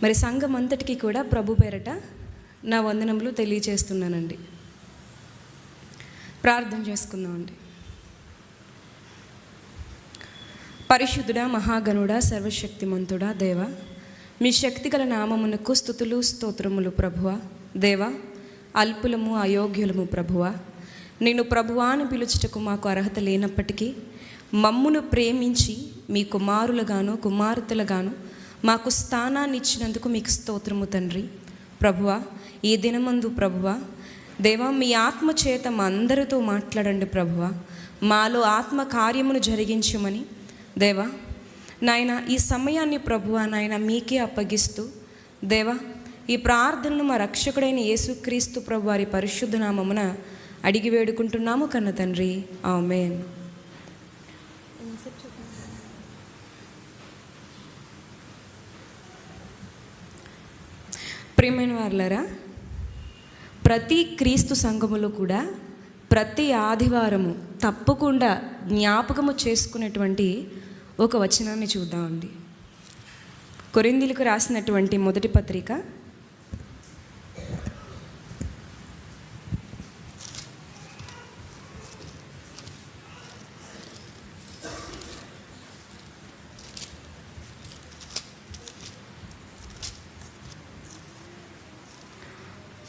మరి సంఘం అంతటికీ కూడా ప్రభు పేరట నా వందనములు తెలియజేస్తున్నానండి. ప్రార్థన చేసుకుందామండి. పరిశుద్ధుడా, మహాగణుడా, సర్వశక్తిమంతుడా దేవ, మీ శక్తిగల నామమునకు స్తుతులు స్తోత్రములు ప్రభువా. దేవా, అల్పులము అయోగ్యులము ప్రభువా, నేను ప్రభువా అని పిలుచుటకు మాకు అర్హత లేనప్పటికీ మమ్మును ప్రేమించి మీ కుమారులుగాను కుమార్తెలుగాను మాకు స్థానాన్ని ఇచ్చినందుకు మీకు స్తోత్రము తండ్రి. ప్రభువా, ఈ దినమందు ప్రభువా దేవా, మీ ఆత్మ చేత మా అందరితో మాట్లాడండి ప్రభువా. మాలో ఆత్మ కార్యమును జరిగించమని దేవా నాయన ఈ సమయాన్ని ప్రభువా నాయన మీకే అప్పగిస్తూ దేవా ఈ ప్రార్థనను మా రక్షకుడైన యేసుక్రీస్తు ప్రభు వారి పరిశుద్ధ నామమున అడిగి వేడుకుంటున్నాము కన్న తండ్రి, ఆమేన్. ప్రియమైన వారులారా, ప్రతి క్రీస్తు సంఘములో కూడా ప్రతి ఆదివారము తప్పకుండా జ్ఞాపకము చేసుకునేటువంటి ఒక వచనాన్ని చూద్దామండి. కొరింథీయులకు రాసినటువంటి మొదటి పత్రిక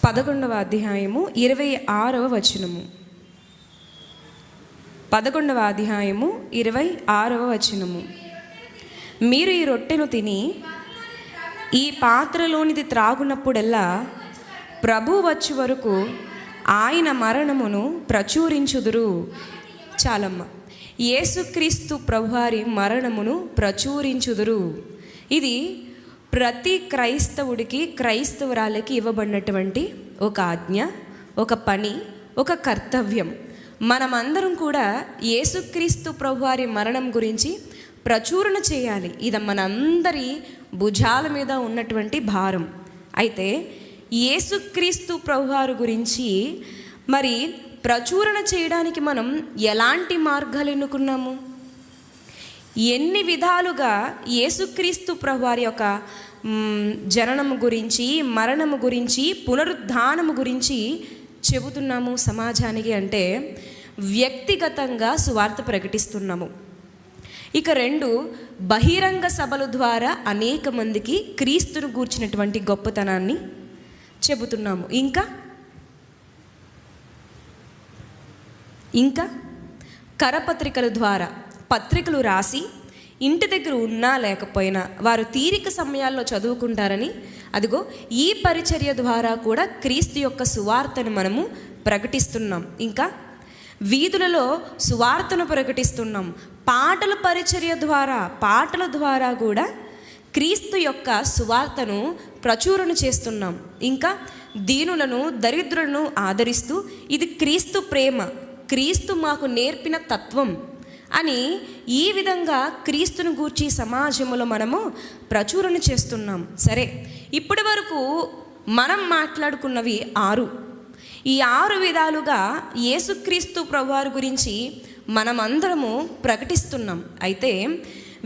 11వ అధ్యాయము 26వ వచనము. 11వ అధ్యాయము 26వ వచనము. మీరు ఈ రొట్టెను తిని ఈ పాత్రలోనిది త్రాగునప్పుడల్లా ప్రభు వచ్చే వరకు ఆయన మరణమును ప్రచురించుదురు. చాలమ్మ. యేసుక్రీస్తు ప్రభువారి మరణమును ప్రచురించుదురు. ఇది ప్రతి క్రైస్తవుడికి క్రైస్తవురాలకి ఇవ్వబడినటువంటి ఒక ఆజ్ఞ, ఒక పని, ఒక కర్తవ్యం. మనమందరం కూడా యేసుక్రీస్తు ప్రభువారి మరణం గురించి ప్రచురణ చేయాలి. ఇది మనందరి భుజాల మీద ఉన్నటువంటి భారం. అయితే యేసుక్రీస్తు ప్రభువారి గురించి మరి ప్రచురణ చేయడానికి మనం ఎలాంటి మార్గాలు ఎన్నుకున్నాము? ఎన్ని విధాలుగా యేసుక్రీస్తు ప్రభువారి యొక్క జననము గురించి, మరణము గురించి, పునరుద్ధానము గురించి చెబుతున్నాము సమాజానికి అంటే వ్యక్తిగతంగా సువార్త ప్రకటిస్తున్నాము. ఇక 2, బహిరంగ సభల ద్వారా అనేక మందికి క్రీస్తును గూర్చినటువంటి గొప్పతనాన్ని చెబుతున్నాము. ఇంకా కరపత్రికల ద్వారా పత్రికలు రాసి ఇంటి దగ్గర ఉన్నా లేకపోయినా వారు తీరిక సమయాల్లో చదువుకుంటారని అదిగో ఈ పరిచర్య ద్వారా కూడా క్రీస్తు యొక్క సువార్తను మనము ప్రకటిస్తున్నాం. ఇంకా వీధులలో సువార్తను ప్రకటిస్తున్నాం. పాటల పరిచర్య ద్వారా, పాటల ద్వారా కూడా క్రీస్తు యొక్క సువార్తను ప్రచురణ చేస్తున్నాం. ఇంకా దీనులను, దరిద్రులను ఆదరిస్తూ ఇది క్రీస్తు ప్రేమ, క్రీస్తు మాకు నేర్పిన తత్వం అని ఈ విధంగా క్రీస్తును గూర్చి సమాజంలో మనము ప్రచురణ చేస్తున్నాం. సరే, ఇప్పటి వరకు మనం మాట్లాడుకున్నవి 6. ఈ 6 విధాలుగా యేసుక్రీస్తు ప్రభువారి గురించి మనమందరము ప్రకటిస్తున్నాం. అయితే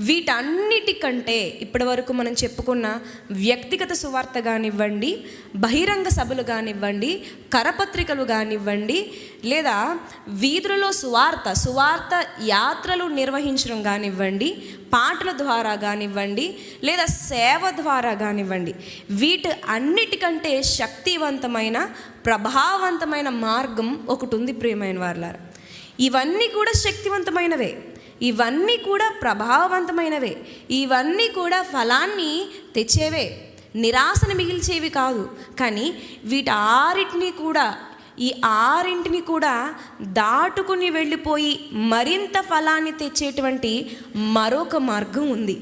వీటన్నిటికంటే ఇప్పటి వరకు మనం చెప్పుకున్న వ్యక్తిగత సువార్త కానివ్వండి, బహిరంగ సభలు కానివ్వండి, కరపత్రికలు కానివ్వండి, లేదా వీధులలో సువార్త యాత్రలు నిర్వహించడం కానివ్వండి, పాటల ద్వారా కానివ్వండి, లేదా సేవ ద్వారా కానివ్వండి, వీటి అన్నిటికంటే శక్తివంతమైన, ప్రభావవంతమైన మార్గం ఒకటి ఉంది ప్రియమైన వారులారా. ఇవన్నీ కూడా శక్తివంతమైనవే, ఇవన్నీ కూడా ప్రభావవంతమైనవే, ఇవన్నీ కూడా ఫలాన్ని తెచ్చేవే, నిరాశను మిగిల్చేవి కాదు. కానీ ఈ ఆరింటిని కూడా దాటుకుని వెళ్ళిపోయి మరింత ఫలాన్ని తెచ్చేటువంటి మరొక మార్గం ఉంది.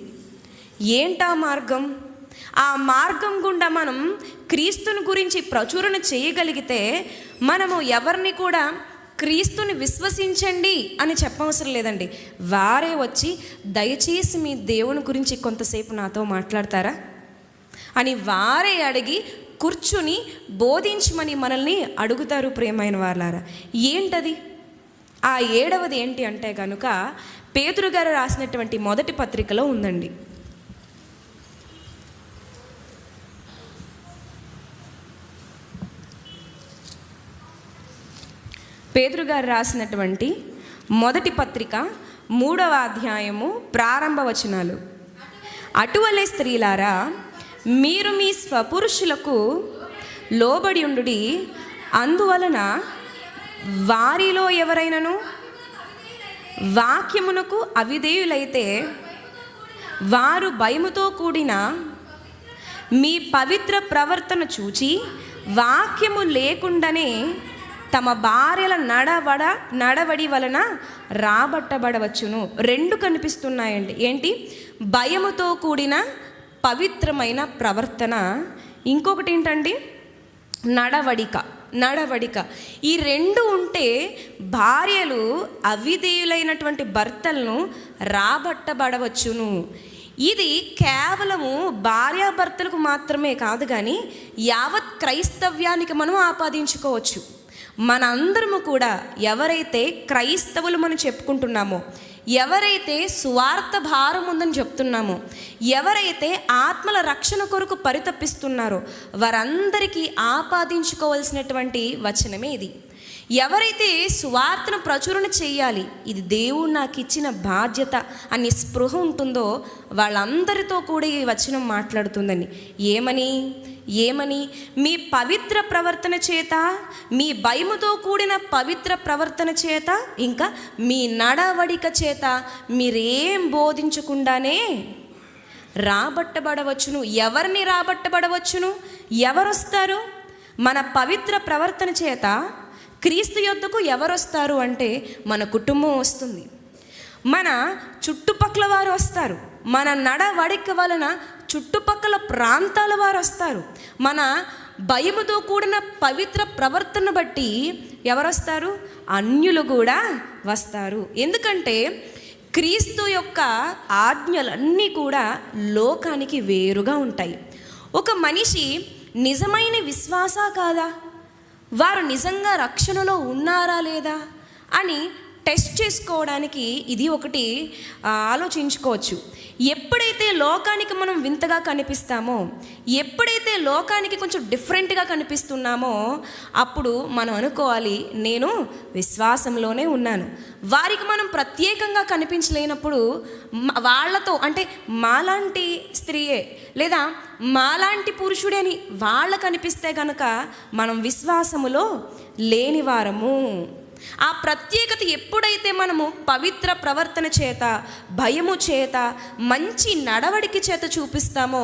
ఏంటా మార్గం? ఆ మార్గం గుండా మనం క్రీస్తుని గురించి ప్రచురణ చేయగలిగితే మనము ఎవరిని కూడా క్రీస్తుని విశ్వసించండి అని చెప్పవసరం లేదండి. వారే వచ్చి దయచేసి మీ దేవుని గురించి కొంతసేపు నాతో మాట్లాడతారా అని వారే అడిగి కూర్చుని బోధించమని మనల్ని అడుగుతారు ప్రియమైన వారులారా. ఏంటది? ఆ 7వది ఏంటి అంటే కనుక పేతురు గారు రాసినటువంటి మొదటి పత్రికలో ఉందండి. పేతురు గారు రాసినటువంటి మొదటి పత్రిక 3వ అధ్యాయము ప్రారంభ వచనాలు. అటువలే స్త్రీలారా, మీరు మీ స్వపురుషులకు లోబడి ఉండుడి, అందువలన వారిలో ఎవరైనను వాక్యమునకు అవిధేయులైతే వారు భయముతో కూడిన మీ పవిత్ర ప్రవర్తన చూచి వాక్యము లేకుండానే తమ భార్యల నడవడి వలన రాబట్టబడవచ్చును. రెండు కనిపిస్తున్నాయండి. ఏంటి? భయముతో కూడిన పవిత్రమైన ప్రవర్తన, ఇంకొకటి ఏంటండి? నడవడిక. ఈ రెండు ఉంటే భార్యలు అవిధేయులైనటువంటి భర్తలను రాబట్టబడవచ్చును. ఇది కేవలము భార్యాభర్తలకు మాత్రమే కాదు, కానీ యావత్ క్రైస్తవ్యానికి మనం ఆపాదించుకోవచ్చు. మనందరము కూడా ఎవరైతే క్రైస్తవులు మనం చెప్పుకుంటున్నామో, ఎవరైతే సువార్త భారం ఉందని చెప్తున్నామో, ఎవరైతే ఆత్మల రక్షణ కొరకు పరితపిస్తున్నారో వారందరికీ ఆపాదించుకోవాల్సినటువంటి వచనమే ఇది. ఎవరైతే సువార్తను ప్రచురణ చేయాలి, ఇది దేవుడు నాకు ఇచ్చిన బాధ్యత అని స్పృహ ఉంటుందో వాళ్ళందరితో కూడా ఈ వచనం మాట్లాడుతుందని. ఏమని? మీ పవిత్ర ప్రవర్తన చేత, మీ భయముతో కూడిన పవిత్ర ప్రవర్తన చేత, ఇంకా మీ నడవడిక చేత మీరేం బోధించకుండానే రాబట్టబడవచ్చును. ఎవరిని రాబట్టబడవచ్చును? ఎవరొస్తారు? మన పవిత్ర ప్రవర్తన చేత క్రీస్తు యొద్దకు ఎవరొస్తారు అంటే మన కుటుంబం వస్తుంది, మన చుట్టుపక్కల వారు వస్తారు, మన నడవడిక వలన చుట్టుపక్కల ప్రాంతాల వారు వస్తారు, మన భయముతో కూడిన పవిత్ర ప్రవర్తన బట్టి ఎవరొస్తారు? అన్యులు కూడా వస్తారు. ఎందుకంటే క్రీస్తు యొక్క ఆజ్ఞలన్నీ కూడా లోకానికి వేరుగా ఉంటాయి. ఒక మనిషి నిజమైన విశ్వాస కాదా, వారు నిజంగా రక్షణలో ఉన్నారా లేదా అని టెస్ట్ చేసుకోవడానికి ఇది ఒకటి ఆలోచించుకోవచ్చు. ఎప్పుడైతే లోకానికి మనం వింతగా కనిపిస్తామో, ఎప్పుడైతే లోకానికి కొంచెం డిఫరెంట్గా కనిపిస్తున్నామో, అప్పుడు మనం అనుకోవాలి నేను విశ్వాసంలోనే ఉన్నాను. వారికి మనం ప్రత్యేకంగా కనిపించలేనప్పుడు వాళ్ళతో, అంటే మాలాంటి స్త్రీయే లేదా మాలాంటి పురుషుడే అని వాళ్ళకు అనిపిస్తే కనుక మనం విశ్వాసములో లేనివారము. ఆ ప్రత్యేకత ఎప్పుడైతే మనము పవిత్ర ప్రవర్తన చేత, భయము చేత, మంచి నడవడిక చేత చూపిస్తామో,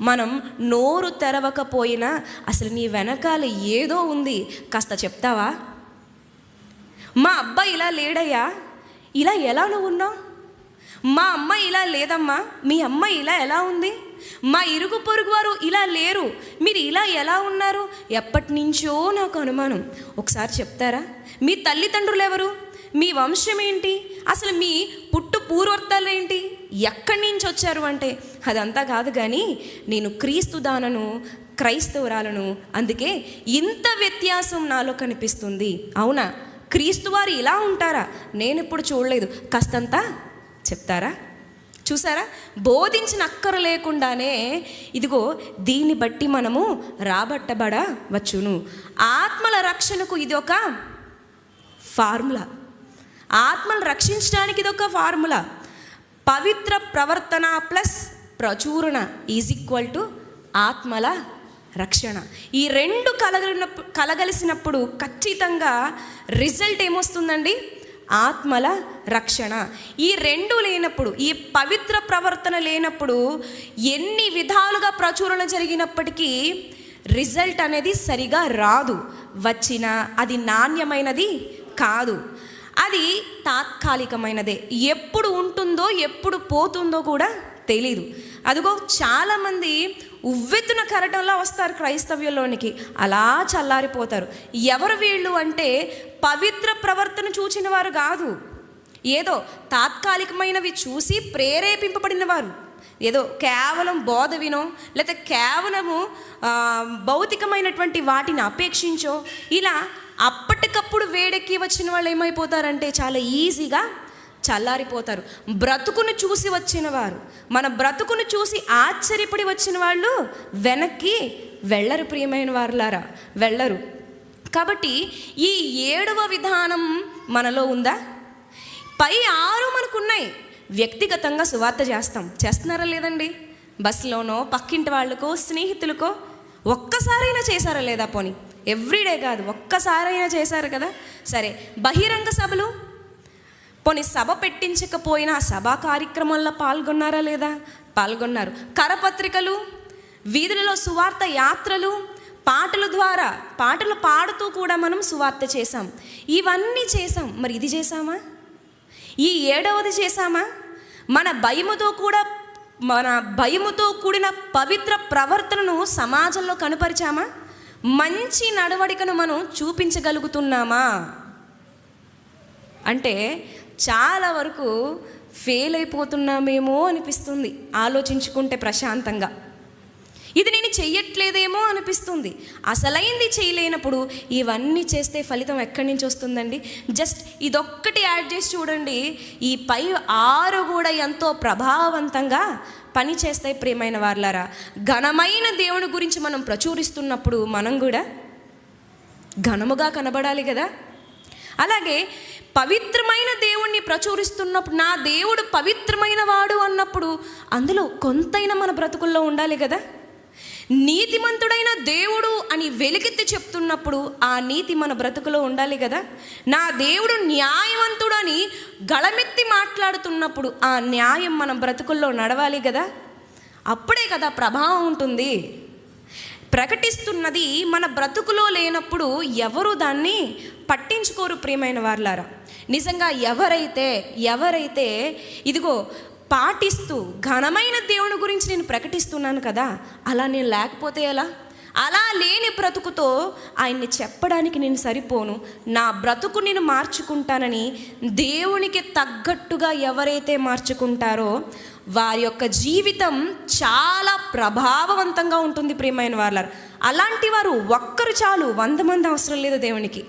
మనం నోరు తెరవకపోయినా అసలు నీ వెనకాల ఏదో ఉంది, కాస్త చెప్తావా? మా అబ్బాయి ఇలా లేడయ్యా, ఇలా ఎలా నువ్వు ఉన్నావు? మా అమ్మాయి ఇలా లేదమ్మా, మీ అమ్మాయి ఇలా ఎలా ఉంది? మా ఇరుగు పొరుగు వారు ఇలా లేరు, మీరు ఇలా ఎలా ఉన్నారు? ఎప్పటి నుంచో నాకు అనుమానం. ఒకసారి చెప్తారా? మీ తల్లిదండ్రులు ఎవరు? మీ వంశం ఏంటి? అసలు మీ పుట్టు పూర్వోత్తరాలు ఏంటి? ఎక్కడి నుంచి వచ్చారు అంటే అదంతా కాదు, కానీ నేను క్రీస్తు దానను, క్రైస్తవురాలను, అందుకే ఇంత వ్యత్యాసం నాలో కనిపిస్తుంది. అవునా? క్రీస్తు వారు ఇలా ఉంటారా? నేను ఎప్పుడు చూడలేదు, కాస్తంతా చెప్తారా? చూసారా? బోధించిన అక్కర లేకుండానే ఇదిగో దీన్ని బట్టి మనము రాబట్టబడవచ్చును. ఆత్మల రక్షణకు ఇది ఒక ఫార్ములా. ఆత్మలు రక్షించడానికి ఇది ఒక ఫార్ములా. పవిత్ర ప్రవర్తన ప్లస్ ప్రచురణ ఈజ్ ఈక్వల్ టు ఆత్మల రక్షణ. ఈ రెండు కలగలిసినప్పుడు ఖచ్చితంగా రిజల్ట్ ఏమొస్తుందండి? ఆత్మల రక్షణ. ఈ రెండు లేనప్పుడు, ఈ పవిత్ర ప్రవర్తన లేనప్పుడు ఎన్ని విధాలుగా ప్రచురణ జరిగినప్పటికీ రిజల్ట్ అనేది సరిగా రాదు. వచ్చినా అది నాణ్యమైనది కాదు, అది తాత్కాలికమైనదే. ఎప్పుడు ఉంటుందో ఎప్పుడు పోతుందో కూడా తెలీదు. అదిగో చాలామంది ఉవ్వెత్తున కరటంలా వస్తారు క్రైస్తవ్యంలోనికి, అలా చల్లారిపోతారు. ఎవరు వీళ్ళు అంటే పవిత్ర ప్రవర్తన చూచిన వారు కాదు, ఏదో తాత్కాలికమైనవి చూసి ప్రేరేపింపబడిన వారు, ఏదో కేవలం బోధ వినో లేకపోతే కేవలము భౌతికమైనటువంటి వాటిని అపేక్షించో ఇలా అప్పటికప్పుడు వేడెక్కి వచ్చిన వాళ్ళు ఏమైపోతారంటే చాలా ఈజీగా చల్లారిపోతారు. బ్రతుకును చూసి వచ్చిన వారు, మన బ్రతుకును చూసి ఆశ్చర్యపడి వచ్చిన వాళ్ళు వెనక్కి వెళ్ళరు. ప్రియమైన వారులారా, వెళ్ళరు. కాబట్టి ఈ 7వ విధానం మనలో ఉందా? పై 6 మనకున్నాయి. వ్యక్తిగతంగా సువార్త చేస్తున్నారా లేదండి? బస్సులోనో, పక్కింటి వాళ్ళకో, స్నేహితులకో ఒక్కసారైనా చేశారా లేదా? పోనీ ఎవ్రీడే కాదు, ఒక్కసారైనా చేశారు కదా. సరే, బహిరంగ సభలు, పోనీ సభ పెట్టించకపోయినా సభా కార్యక్రమాల్లో పాల్గొన్నారా లేదా? పాల్గొన్నారు. కరపత్రికలు, వీధులలో సువార్త యాత్రలు, పాటల ద్వారా, పాటలు పాడుతూ కూడా మనం సువార్త చేశాం. ఇవన్నీ చేశాం. మరి ఇది చేశామా? ఈ 7వది చేశామా? మన భయముతో కూడిన పవిత్ర ప్రవర్తనను సమాజంలో కనుపరిచామా? మంచి నడవడికను మనం చూపించగలుగుతున్నామా? అంటే చాలా వరకు ఫెయిల్ అయిపోతున్నామేమో అనిపిస్తుంది ఆలోచించుకుంటే ప్రశాంతంగా. ఇది నేను చెయ్యట్లేదేమో అనిపిస్తుంది. అసలైంది చేయలేనప్పుడు ఇవన్నీ చేస్తే ఫలితం ఎక్కడి నుంచి వస్తుందండి? జస్ట్ ఇదొక్కటి యాడ్ చేసి చూడండి, ఈ పై 6 కూడా ఎంతో ప్రభావవంతంగా పని చేస్తాయి. ప్రియమైన వారలారా, ఘనమైన దేవుని గురించి మనం ప్రచురిస్తున్నప్పుడు మనం కూడా ఘనముగా కనబడాలి కదా. అలాగే పవిత్రమైన దేవుణ్ణి ప్రచురిస్తున్నప్పుడు, నా దేవుడు పవిత్రమైన వాడు అన్నప్పుడు అందులో కొంతైనా మన బ్రతుకుల్లో ఉండాలి కదా. నీతిమంతుడైన దేవుడు అని వెలికెత్తి చెప్తున్నప్పుడు ఆ నీతి మన బ్రతుకులో ఉండాలి కదా. నా దేవుడు న్యాయవంతుడు అని గళమెత్తి మాట్లాడుతున్నప్పుడు ఆ న్యాయం మన బ్రతుకుల్లో నడవాలి కదా. అప్పుడే కదా ప్రభావం ఉంటుంది. ప్రకటిస్తున్నది మన బ్రతుకులో లేనప్పుడు ఎవరు దాన్ని పట్టించుకోరు. ప్రియమైన వారలారా, నిజంగా ఎవరైతే ఇదిగో పాటిస్తూ ఘనమైన దేవుని గురించి నేను ప్రకటిస్తున్నాను కదా, అలా నేను లేకపోతే ఎలా? అలా లేని బ్రతుకుతో ఆయన్ని చెప్పడానికి నేను సరిపోను, నా బ్రతుకు నేను మార్చుకుంటానని దేవునికి తగ్గట్టుగా ఎవరైతే మార్చుకుంటారో వారి యొక్క జీవితం చాలా ప్రభావవంతంగా ఉంటుంది. ప్రియమైన వారలారా, అలాంటి వారు ఒక్కరు చాలు, 100 మంది అవసరం లేదు దేవునికి.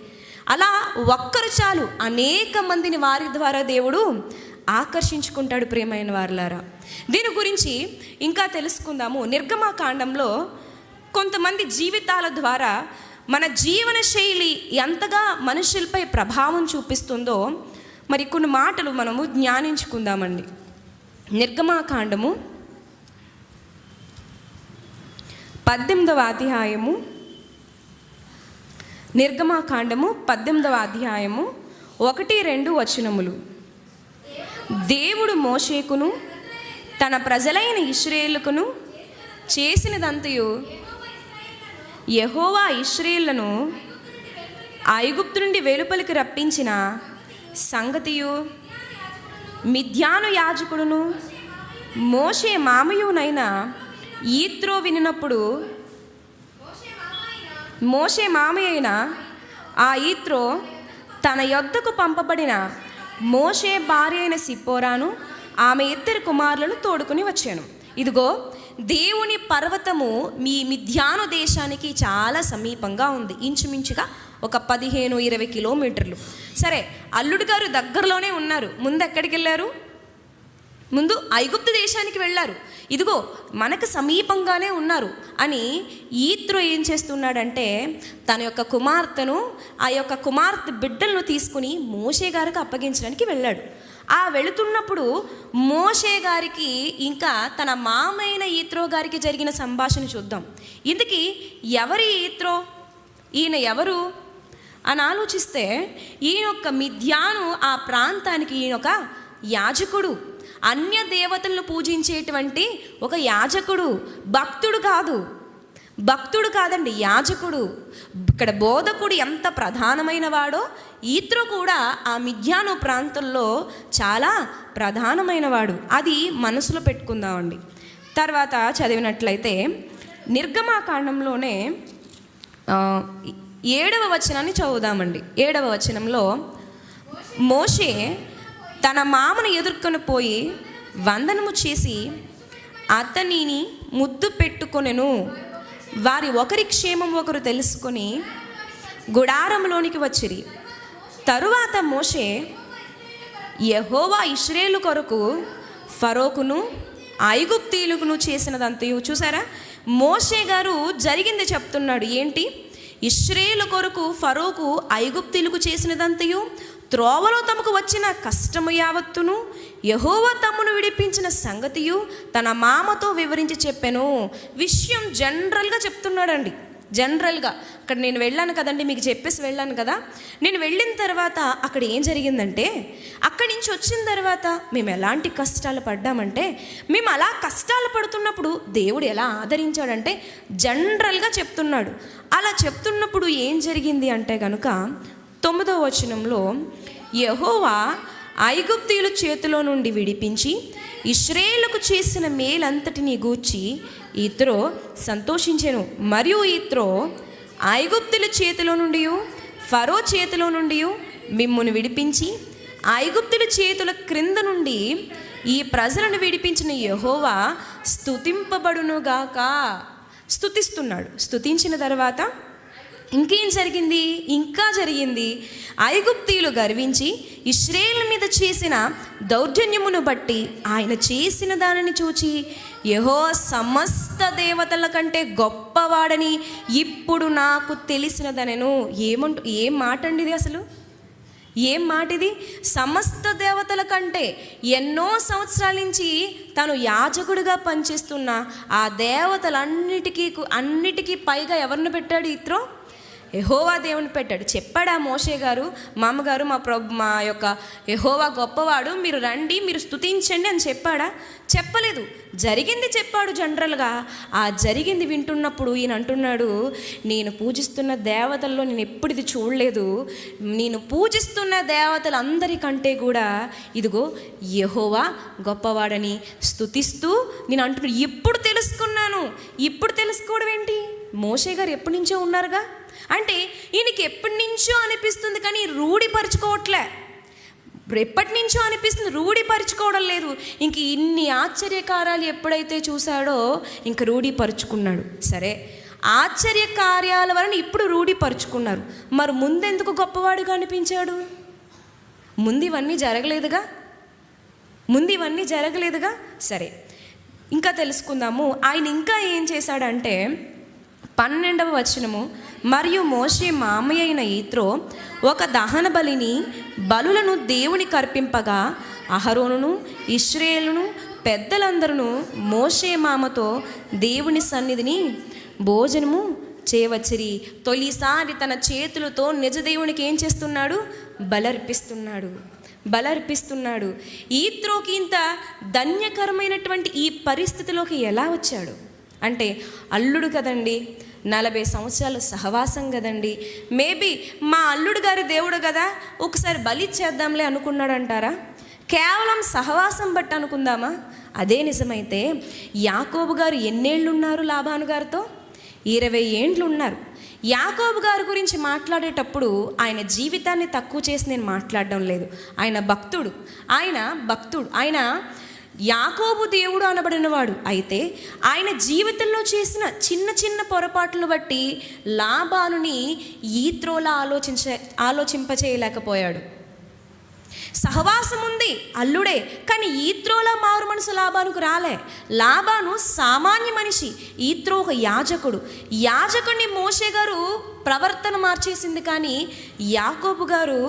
అలా ఒక్కరు చాలు, అనేక మందిని వారి ద్వారా దేవుడు ఆకర్షించుకుంటాడు. ప్రియమైన వారలారా, దీని గురించి ఇంకా తెలుసుకుందాము. నిర్గమకాండంలో కొంతమంది జీవితాల ద్వారా మన జీవన శైలి ఎంతగా మనుషులపై ప్రభావం చూపిస్తుందో మరి కొన్ని మాటలు మనము జ్ఞానించుకుందామండి. నిర్గమకాండము 18వ అధ్యాయము, నిర్గమకాండము 18వ అధ్యాయము 1-2 వచనములు. దేవుడు మోషేకును తన ప్రజలైన ఇశ్రాయేలుకును చేసినదంతయు, యెహోవా ఇశ్రాయేలును ఐగుప్తు నుండి వెలుపలికి రప్పించిన సంగతియు, మిద్యాను యాజకుడును మోషే మామయునైన ఈత్రో వినినప్పుడు, మోషే మామయ్యైన ఆ ఈత్రో తన యొద్దకు పంపబడిన మోషే భార్య అయిన సిప్పోరాను ఆమె 2 కుమారులను తోడుకుని వచ్చాను. ఇదిగో, దేవుని పర్వతము మీ మిద్యాను దేశానికి చాలా సమీపంగా ఉంది, ఇంచుమించుగా ఒక 15-20 కిలోమీటర్లు. సరే, అల్లుడు గారు దగ్గరలోనే ఉన్నారు. ముందు ఎక్కడికి వెళ్ళారు? ముందు ఐగుప్తు దేశానికి వెళ్ళారు. ఇదిగో మనకు సమీపంగానే ఉన్నారు అని ఈత్రో ఏం చేస్తున్నాడంటే తన యొక్క కుమార్తెను, ఆ యొక్క కుమార్తె బిడ్డలను తీసుకుని మోషే గారికి అప్పగించడానికి వెళ్ళాడు. ఆ వెళుతున్నప్పుడు మోషే గారికి ఇంకా తన మామైన ఈత్రో గారికి జరిగిన సంభాషణ చూద్దాం. ఇందుకీ ఎవరి ఈత్రో, ఈయన ఎవరు అని ఆలోచిస్తే, ఈయన యొక్క మిద్యాను ఆ ప్రాంతానికి ఈయన ఒక యాజకుడు, అన్య దేవతలను పూజించేటువంటి ఒక యాజకుడు, భక్తుడు కాదండి, యాజకుడు. ఇక్కడ బోధకుడు ఎంత ప్రధానమైన వాడో ఈత్రో కూడా ఆ మిద్యాను ప్రాంతంలో చాలా ప్రధానమైన వాడు. అది మనసులో పెట్టుకుందామండి. తర్వాత చదివినట్లయితే నిర్గమకాండంలోనే 7వ వచనాన్ని చదువుదామండి. 7వ వచనంలో, మోషే తన మామను ఎదుర్కొని పోయి వందనము చేసి అతనిని ముద్దు పెట్టుకొనెను. వారి ఒకరి క్షేమం ఒకరు తెలుసుకొని గుడారంలోనికి వచ్చిరి. తరువాత మోషే యెహోవా ఇశ్రాయేలు కొరకు ఫరోకును ఐగుప్తీయులకును చేసినదంతయు. చూసారా, మోషే గారు జరిగింది చెప్తున్నాడు. ఏంటి? ఇశ్రాయేలు కొరకు ఫరోకు ఐగుప్తీయులకు చేసినదంతయు త్రోవలో తమకు వచ్చిన కష్టము యావత్తును యెహోవా తమ్మును విడిపించిన సంగతియు తన మామతో వివరించి చెప్పాను. విషయం జనరల్గా చెప్తున్నాడండి. జనరల్గా అక్కడ నేను వెళ్ళాను కదండి, మీకు చెప్పేసి వెళ్ళాను కదా. నేను వెళ్ళిన తర్వాత అక్కడ ఏం జరిగిందంటే, అక్కడి నుంచి వచ్చిన తర్వాత మేము ఎలాంటి కష్టాలు పడ్డామంటే, మేము అలా కష్టాలు పడుతున్నప్పుడు దేవుడు ఎలా ఆదరించాడంటే జనరల్గా చెప్తున్నాడు. అలా చెప్తున్నప్పుడు ఏం జరిగింది అంటే కనుక 9వ వచనంలో, యెహోవా ఐగుప్తీయుల చేతిలో నుండి విడిపించి ఇశ్రాయేలుకు చేసిన మేలంతటిని గూర్చి ఇత్రో సంతోషించెను. మరియు ఇత్రో ఐగుప్తుల చేతిలో నుండి ఫరో చేతిలో నుండి మిమ్మును విడిపించి ఐగుప్తుల చేతుల క్రింద నుండి ఈ ప్రజలను విడిపించిన యెహోవా స్తుతింపబడునుగాక. స్తుతిస్తున్నాడు. స్తుతించిన తర్వాత ఇంకేం జరిగింది? ఇంకా జరిగింది. ఐగుప్తీయులు గర్వించి ఇశ్రాయేలు మీద చేసిన దౌర్జన్యమును బట్టి ఆయన చేసిన దానిని చూచి యెహోవా సమస్త దేవతల కంటే గొప్పవాడని ఇప్పుడు నాకు తెలిసినదనెను. ఏం మాట అండి ఇది? అసలు ఏం మాట ఇది? సమస్త దేవతల కంటే ఎన్నో సంవత్సరాల నుంచి తను యాజకుడిగా పనిచేస్తున్న ఆ దేవతలన్నిటికీ పైగా ఎవరిని పెట్టాడు? ఇత్రో యెహోవా దేవుని పెట్టాడు. చెప్పాడా మోషే గారు, మామగారు, మా యొక్క యెహోవా గొప్పవాడు, మీరు రండి, మీరు స్తుతించండి అని చెప్పాడా? చెప్పలేదు. జరిగింది చెప్పాడు జనరల్గా. ఆ జరిగింది వింటున్నప్పుడు ఈయన అంటున్నాడు, నేను పూజిస్తున్న దేవతల్లో నేను ఎప్పుడు ఇది చూడలేదు. నేను పూజిస్తున్న దేవతలందరికంటే కూడా ఇదిగో యెహోవా గొప్పవాడని స్తుతిస్తూ నేను అంటున్నాను. ఇప్పుడు తెలుసుకున్నాను. ఇప్పుడు తెలుసుకోవడం ఏంటి? మోషే గారు ఎప్పటి నుంచో ఉన్నారుగా. అంటే ఈయనకి ఎప్పటి నుంచో అనిపిస్తుంది, కానీ రూఢిపరచుకోవట్లే. ఎప్పటి నుంచో అనిపిస్తుంది, రూఢిపరచుకోవడం లేదు. ఇంక ఇన్ని ఆశ్చర్యకార్యాలు ఎప్పుడైతే చూశాడో ఇంక రూఢిపరుచుకున్నాడు. సరే, ఆశ్చర్యకార్యాల వలన ఇప్పుడు రూఢిపరుచుకున్నారు. మరి ముందెందుకు గొప్పవాడుగా అనిపించాడు? ముందు ఇవన్నీ జరగలేదుగా. సరే, ఇంకా తెలుసుకుందాము. ఆయన ఇంకా ఏం చేశాడంటే 12వ వచనము, మరియు మోషే మామయ్య అయిన యిత్రో ఒక దహన బలులను దేవునికి అర్పింపగా అహరోనును ఇశ్రాయేలును పెద్దలందరూ మోషే మామతో దేవుని సన్నిధిని భోజనము చేయవచ్చిరి. తొలిసారి తన చేతులతో నిజ దేవునికి ఏం చేస్తున్నాడు? బలర్పిస్తున్నాడు. యిత్రోకి ఇంత ధన్యకరమైనటువంటి ఈ పరిస్థితిలోకి ఎలా వచ్చాడు అంటే, అల్లుడు కదండి, 40 సంవత్సరాలు సహవాసం కదండి, మేబీ మా అల్లుడు గారి దేవుడు కదా, ఒకసారి బలి చేద్దాంలే అనుకున్నాడంటారా? కేవలం సహవాసం బట్టి అనుకుందామా? అదే నిజమైతే యాకోబు గారు ఎన్నేళ్ళు ఉన్నారు లాబాను గారితో? 20 ఏండ్లు ఉన్నారు. యాకోబు గారి గురించి మాట్లాడేటప్పుడు ఆయన జీవితాన్ని తక్కువ చేసి నేను మాట్లాడడం లేదు. ఆయన భక్తుడు. ఆయన యాకోబు దేవుడు అనబడినవాడు. అయితే ఆయన జీవితంలో చేసిన చిన్న చిన్న పొరపాట్లను బట్టి లాబానుని యిత్రోలా ఆలోచింపచేయలేకపోయాడు. సహవాసం ఉంది, అల్లుడే, కానీ యిత్రోలా మారు మనసు లాబానుకు రాలే. లాబాను సామాన్య మనిషి, యిత్రో ఒక యాజకుడిని మోషే గారు ప్రవర్తన మార్చేసింది, కానీ యాకోబు గారు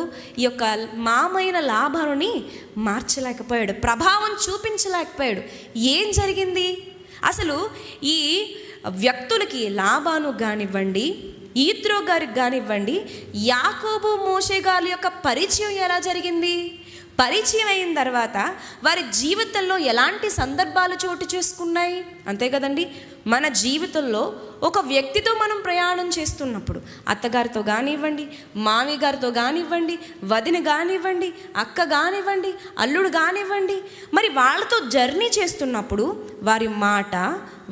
ఈ యొక్క మామైన లాబానుని మార్చలేకపోయాడు, ప్రభావం చూపించలేకపోయాడు. ఏం జరిగింది అసలు? ఈ వ్యక్తులకి, లాబాను కానివ్వండి, యిత్రో గారికి కానివ్వండి, యాకోబు మోషే గారి యొక్క పరిచయం ఎలా జరిగింది? పరిచయం అయిన తర్వాత వారి జీవితంలో ఎలాంటి సందర్భాలు చోటు చేసుకున్నాయి? అంతే కదండి. మన జీవితంలో ఒక వ్యక్తితో మనం ప్రయాణం చేస్తున్నప్పుడు, అత్తగారితో కానివ్వండి, మామి గారితో కానివ్వండి, వదిన కానివ్వండి, అక్క కానివ్వండి, అల్లుడు కానివ్వండి, మరి వాళ్ళతో జర్నీ చేస్తున్నప్పుడు వారి మాట,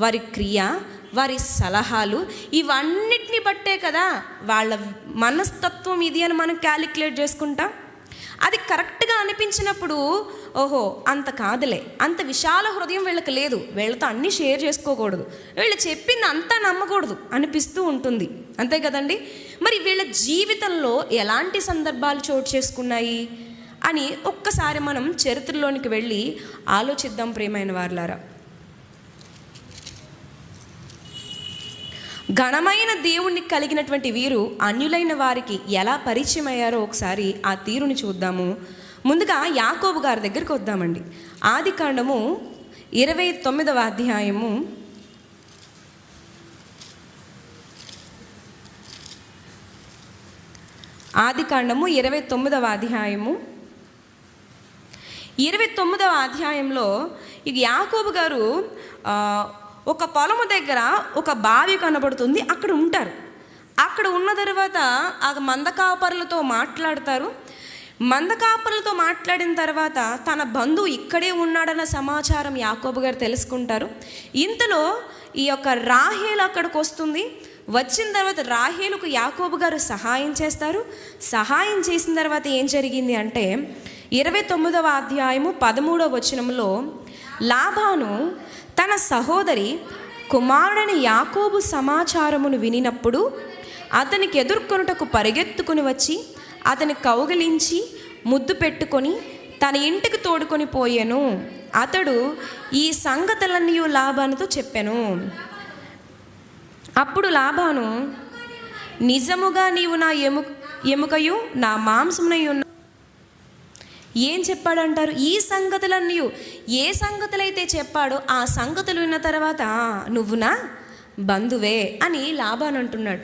వారి క్రియ, వారి సలహాలు, ఇవన్నిటిని బట్టే కదా వాళ్ళ మనస్తత్వం ఇది అని మనం క్యాలిక్యులేట్ చేసుకుంటాం. అది కరెక్ట్గా అనిపించినప్పుడు, ఓహో అంత కాదులే, అంత విశాల హృదయం వీళ్ళకి లేదు, వీళ్ళతో అన్నీ షేర్ చేసుకోకూడదు, వీళ్ళు చెప్పింది అంతా నమ్మకూడదు అనిపిస్తూ ఉంటుంది. అంతే కదండి. మరి వీళ్ళ జీవితంలో ఎలాంటి సందర్భాలు చోటు చేసుకున్నాయి అని ఒక్కసారి మనం చరిత్రలోనికి వెళ్ళి ఆలోచిద్దాం ప్రియమైన వారులారా. ఘనమైన దేవుణ్ణి కలిగినటువంటి వీరు అన్యులైన వారికి ఎలా పరిచయం అయ్యారో ఒకసారి ఆ తీరుని చూద్దాము. ముందుగా యాకోబు గారి దగ్గరికి వద్దామండి. ఆదికాండము 29వ అధ్యాయము 29వ అధ్యాయము 29వ అధ్యాయంలో ఇక యాకోబు గారు ఒక పొలము దగ్గర ఒక బావి కనబడుతుంది, అక్కడ ఉంటారు. అక్కడ ఉన్న తర్వాత ఆ మందకాపరులతో మాట్లాడతారు. మందకాపరులతో మాట్లాడిన తర్వాత తన బంధువు ఇక్కడే ఉన్నాడన్న సమాచారం యాకోబు గారు తెలుసుకుంటారు. ఇంతలో ఈ యొక్క రాహేలు అక్కడికి వస్తుంది. వచ్చిన తర్వాత రాహేలుకు యాకోబు గారు సహాయం చేస్తారు. సహాయం చేసిన తర్వాత ఏం జరిగింది అంటే 29వ అధ్యాయము 13వ వచనంలో లాబాను తన సహోదరి కుమారుడైన యాకోబు సమాచారమును వినినప్పుడు అతనికి ఎదుర్కొనుటకు పరిగెత్తుకుని వచ్చి అతని కౌగిలించి ముద్దు పెట్టుకొని తన ఇంటికి తోడుకొని పోయాను. అతడు ఈ సంగతులన్నీ లాబానుతో చెప్పాను. అప్పుడు లాబాను, నిజముగా నీవు నా ఎముకయు నా మాంసమునై ఉన్న. ఏం చెప్పాడంటారు? ఈ సంగతులన్నీ, ఏ సంగతులైతే చెప్పాడో ఆ సంగతులు విన్న తర్వాత నువ్వు నా బంధువే అని లాబాను అంటున్నాడు.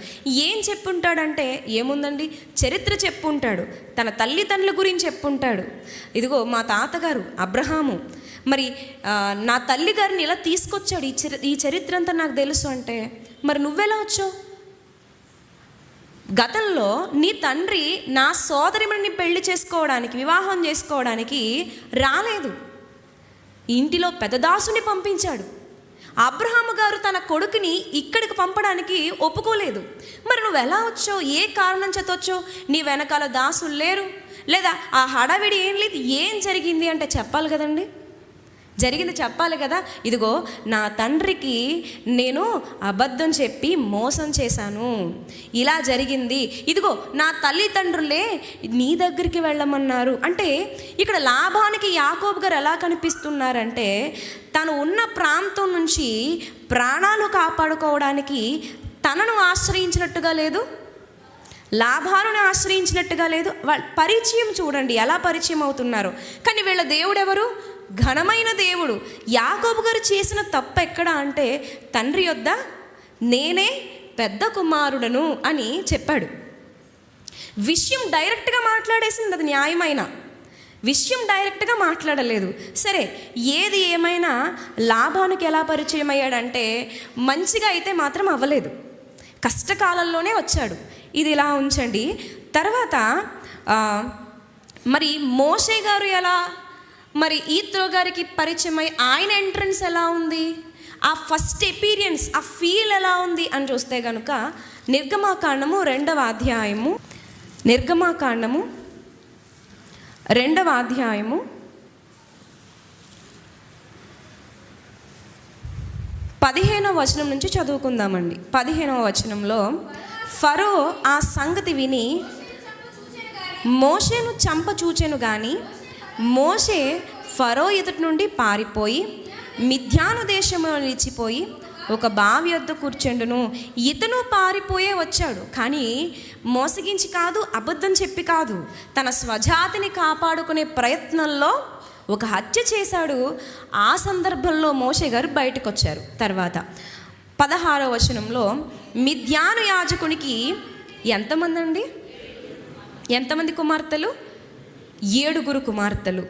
ఏం చెప్పుంటాడంటే ఏముందండి, చరిత్ర చెప్పుంటాడు, తన తల్లిదండ్రుల గురించి చెప్పుంటాడు. ఇదిగో మా తాతగారు అబ్రహాము, మరి నా తల్లి గారిని ఇలా తీసుకొచ్చాడు, ఈ చరిత్ర అంతా నాకు తెలుసు అంటే మరి నువ్వెలా వచ్చావు? గతంలో నీ తండ్రి నా సోదరిమణిని పెళ్లి చేసుకోవడానికి, వివాహం చేసుకోవడానికి రాలేదు, ఇంటిలో పెద్దదాసుని పంపించాడు. అబ్రహాము గారు తన కొడుకుని ఇక్కడికి పంపడానికి ఒప్పుకోలేదు. మరి నువ్వు ఎలా వచ్చావు? ఏ కారణం చేత వచ్చావు? నీ వెనకాల దాసులు లేరు, లేదా ఆ హడావిడి ఏం లేదు. ఏం జరిగింది అంటే చెప్పాలి కదండి, జరిగింది చెప్పాలి కదా. ఇదిగో నా తండ్రికి నేను అబద్ధం చెప్పి మోసం చేశాను, ఇలా జరిగింది. ఇదిగో నా తల్లిదండ్రులే నీ దగ్గరికి వెళ్ళమన్నారు. అంటే ఇక్కడ లాభానికి యాకోబు గారు ఎలా కనిపిస్తున్నారంటే తను ఉన్న ప్రాంతం నుంచి ప్రాణాలు కాపాడుకోవడానికి తనను ఆశ్రయించినట్టుగా లేదు, లాభాలను ఆశ్రయించినట్టుగా లేదు. వాళ్ళ పరిచయం చూడండి ఎలా పరిచయం అవుతున్నారు. కానీ వీళ్ళ దేవుడు ఎవరు? ఘనమైన దేవుడు. యాకోబు గారు చేసిన తప్పు ఎక్కడ అంటే తండ్రి యొద్ద నేనే పెద్ద కుమారుడను అని చెప్పాడు. విషయం డైరెక్ట్గా మాట్లాడేసింది, అది న్యాయమైన విషయం, డైరెక్ట్గా మాట్లాడలేదు. సరే, ఏది ఏమైనా లాభానికి ఎలా పరిచయం అయ్యాడంటే మంచిగా అయితే మాత్రం అవ్వలేదు, కష్టకాలంలోనే వచ్చాడు. ఇది ఇలా ఉంచండి. తర్వాత మరి మోషే గారు ఎలా, మరి ఈత్రో గారికి పరిచయం అయ్యి ఆయన ఎంట్రన్స్ ఎలా ఉంది, ఆ ఫస్ట్ ఎపీరియన్స్, ఆ ఫీల్ ఎలా ఉంది అని చూస్తే కనుక నిర్గమాకాండము 2వ అధ్యాయము 15వ వచనం నుంచి చదువుకుందామండి. 15వ వచనంలో ఫరో ఆ సంగతి విని మోషేను చంప చూచెను గాని మోషే ఫరో ఎదుటి నుండి పారిపోయి మిద్యాను దేశంలో నిలిచిపోయి ఒక బావి వద్ద కూర్చుండును. ఇతను పారిపోయే వచ్చాడు, కానీ మోసగించి కాదు, అబద్ధం చెప్పి కాదు, తన స్వజాతిని కాపాడుకునే ప్రయత్నంలో ఒక హత్య చేశాడు. ఆ సందర్భంలో మోషే గారు బయటకు వచ్చారు. తర్వాత 16వ వచనంలో మిద్యాను యాజకునికి ఎంతమంది కుమార్తెలు? 7 కుమార్తెలు.